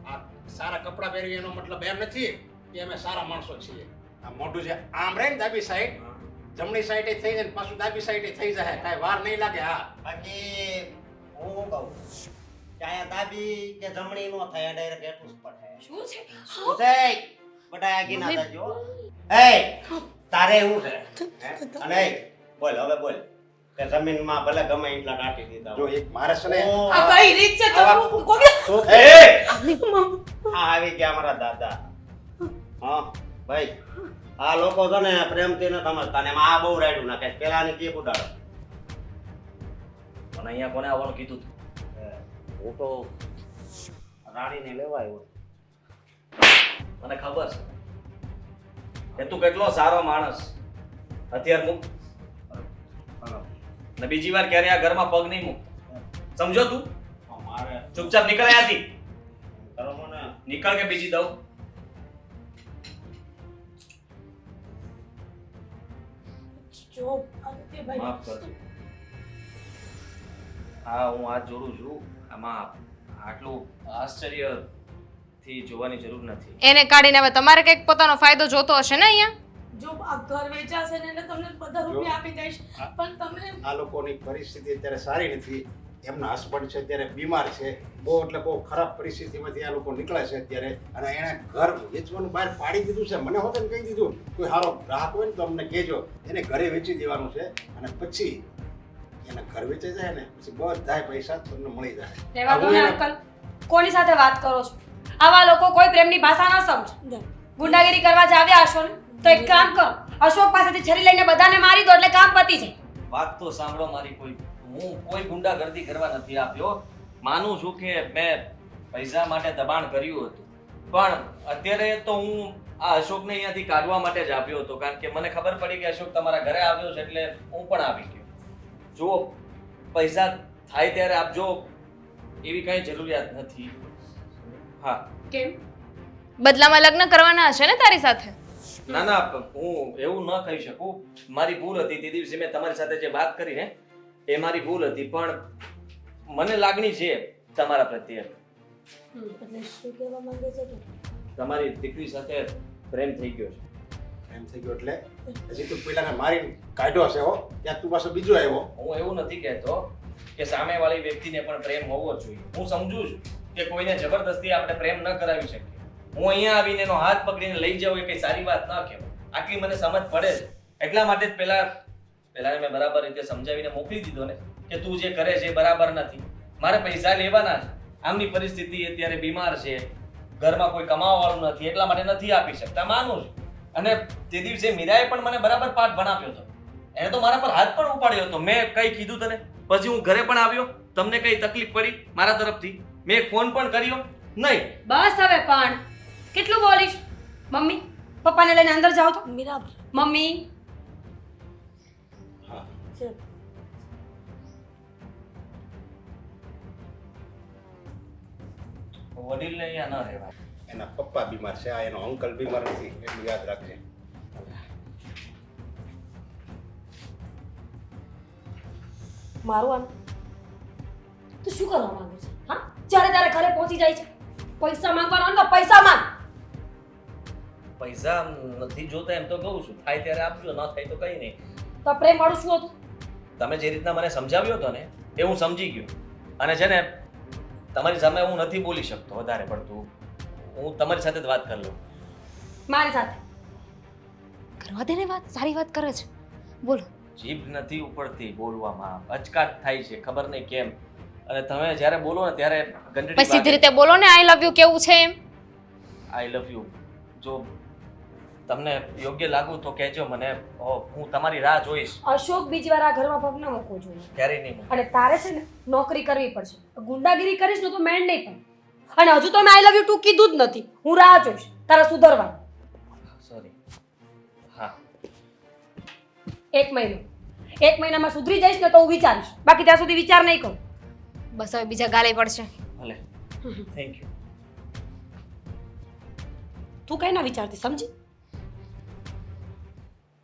આ સારા કપડાં પહેરવી એનો મતલબ એમ નથી કે અમે સારા માણસો છીએ. આ મોઢું છે આમ રહે ને ડાબી સાઈડ, જમણી સાઈડે થઈ જાય ને પાછું ડાબી સાઈડે થઈ જાય. કાંઈ વાર નહીં લાગે. હા, બાકી હું કહું કે અહીંયા ડાબી કે જમણી નો થાય, ડાયરેક્ટ એટલું જ પડે. શું છે? શું છે? બટા આગી ના થજો. એ તારે એવું છે હે? અને એ બોલ હવે બોલ કે જમીનમાં ભલે ગમે એટલા કાઢી દીધા જો હોય. એક મારે છે ને આ કઈ રીત છે? આવા- તો કોને એ આ આવી ગયા અમારા દાદા. હા ભાઈ આ લોકો છે ને પ્રેમથી ન સમજતા ને એમાં આ બહુ રાયડું નાખે. પેલાની કેક ઉડાડો. મને અહીંયા કોને આવવાનું કીધું તું? હું તો રાણીને લેવા આવ્યો. મને ખબર છે કે તું કેટલો સારો માણસ. અત્યારે મૂક ને બીજી વાર ક્યારે આ ઘરમાં પગ નહીં મૂક. સમજો તું? મારે ચૂપચાપ નીકળ અહીંયાથી. કરો મને નીકળ કે બીજી દઉં. જો આદિત્યભાઈ માફ કરજો. હા હું હાથ જોડું છું. આમાં આટલું આશ્ચર્યથી જોવાની જરૂર નથી. એને કાઢીને હવે તમારે કંઈક પોતાનો ફાયદો જોતો હશે ને અહીંયા. જો આ ઘર વેચાશે ને એટલે તમને બધા રૂપિયા આપી દઈશ પણ તમે આ લોકોની પરિસ્થિતિ અત્યારે સારી નથી. એમના હસબન્ડ છે અત્યારે બીમાર છે, બહુ એટલે બહુ ખરાબ પરિસ્થિતિમાંથી આ લોકો નીકળે છે અત્યારે. અને એણે ઘર વેચવાનું બહાર પાડી દીધું છે. મને હોતે કહી દીધું કોઈ સારો ગ્રાહક હોય ને તો અમને કહેજો, એને ઘરે વેચી દેવાનું છે અને પછી એના ઘર વેચાઈ જાય ને પછી બધાય પૈસા તમને મળી જાય. રહેવા દો ને અંકલ, કોની સાથે વાત કરો છો? આવા લોકો કોઈ પ્રેમની ભાષા ન સમજે. ગુંડાગીરી કરવા જ આવ્યા હશો ને, તો એક કામ કરો, અશોક પાસેથી છરી લઈને બધાને મારી દો એટલે કામ પતી જાય. વાત તો સાંભળો મારી. હું કોઈ ગુંડાગર્દી કરવા નથી આવ્યો. માનું છું કે મેં પૈસા માટે દબાણ કર્યું હતું, પણ અત્યારે તો હું આ અશોકને અહીંયાથી કાઢવા માટે જ આવ્યો હતો, કારણ કે મને ખબર પડી કે અશોક તમારા ઘરે આવ્યો છે એટલે હું પણ આવી ગયો. જો પૈસા થાય ત્યારે આપજો, એવી કઈ જરૂરિયાત નથી. હા. કેમ? બદલામાં લગ્ન કરવાના હશે ને તારી સાથે? ના ના, હું એવું ન કહી શકું. મારી ભૂલ હતી. તે દિવસે મેં તમારી સાથે જે વાત કરી ને એ મારી ભૂલ હતી, પણ મને લાગણી છે તમારા પ્રત્યે. એટલે શું કહેવા માંગે છે તું? તમારી દીકરી સાથે પ્રેમ થઈ ગયો છે. એમ થઈ ગયો એટલે હજી તું પેલાને મારીને કાઢ્યો છે હો, ત્યાં તું પાછો બીજો આવ્યો. હું એવું નથી કહેતો કે સામેવાળી વ્યક્તિને પણ પ્રેમ હોવો જોઈએ. હું સમજુ છું કે કોઈને જબરદસ્તી આપણે પ્રેમ ન કરાવી શકીએ. હું અહીંયા આવીને એનો હાથ પકડીને લઈ જાઉં એ કઈ સારી વાત ન કહેવાય. આટલી મને સમજ પડે છે. એટલા માટે જ પહેલાને મેં બરાબર રીતે સમજાવીને મોકલી દીધો ને કે તું જે કરે છે એ બરાબર નથી. મારે પૈસા લેવાના છે. આમની પરિસ્થિતિ અત્યારે બીમાર છે, ઘરમાં કોઈ કમાવાવાળું નથી, એટલા માટે નથી આપી શકતા, માનું છું. અને તે દિવસે મીરાએ પણ મને બરાબર પાઠ ભણાવ્યો હતો. એને તો મારા પર હાથ પણ ઉપાડ્યો હતો. મેં કઈ કીધું તને? પછી હું ઘરે પણ આવ્યો, તમને કઈ તકલીફ પડી મારા તરફથી? મેં ફોન પણ કર્યો નહીં. બસ હવે પણ કેટલું બોલીશ? મમ્મી, પપ્પાને લઈને અંદર જાઓ તો. મીરા મમ્મી, છે વડીલને અહીંયા ન રહેવાય. એના પપ્પા બીમાર છે, આ એનો અંકલ બીમાર નથી, એટલું યાદ રાખજે. મારું આમ તું શું કરવા માંગે છે? હા, જ્યારે તારે ઘરે પહોંચી જાય છે, પૈસા માંગવાનો હોય ને તો પૈસા માંગ. પૈસા નથી જોતા એમ તો કહું છું. થાય ત્યારે આપજો, ન થાય તો કઈ નહીં. તો પ્રેમ વાળું શું હતું? તમે જે રીતના મને સમજાવ્યો હતો ને એ હું સમજી ગયો. અને છે ને તમારી સામે હું નથી બોલી શકતો વધારે પડતું. હું તમારી સાથે જ વાત કરી લઉં. મારી સાથે કરવા દે ને વાત, સારી વાત કરે છે. બોલો. જીભ નથી ઉપડતી બોલવામાં, અચકાટ થાય છે, ખબર નહીં કેમ. અને તમે જ્યારે બોલો ને ત્યારે પછી સીધી ઘંટડી રીતે બોલો ને, આઈ લવ યુ કેવું છે એમ. આઈ લવ યુ જો તમને યોગ્ય લાગુ તો કહેજો મને. હું તમારી રાહ જોઈશ. અશોક બીજી વાર આ ઘરમાં પગ ન મૂકવો જોઈએ. ક્યારેય નહીં. અને તારે છે ને નોકરી કરવી પડશે. ગુંડાગીરી કરીશ ને તો મેળ નહીં પડે. અને હજુ તો મેં આઈ લવ યુ ટુ કીધું જ નથી. હું રાહ જોઈશ તારા સુધરવા. સોરી. હા. 1 મહિનો, 1 મહિનામાં સુધરી જઈશ ને તો હું વિચારીશ, બાકી ત્યાં સુધી વિચાર નહીં કરું. બસ હવે બીજા ગાલે પડશે. ભલે. Thank you. તું કઈ ના વિચારતી, સમજી?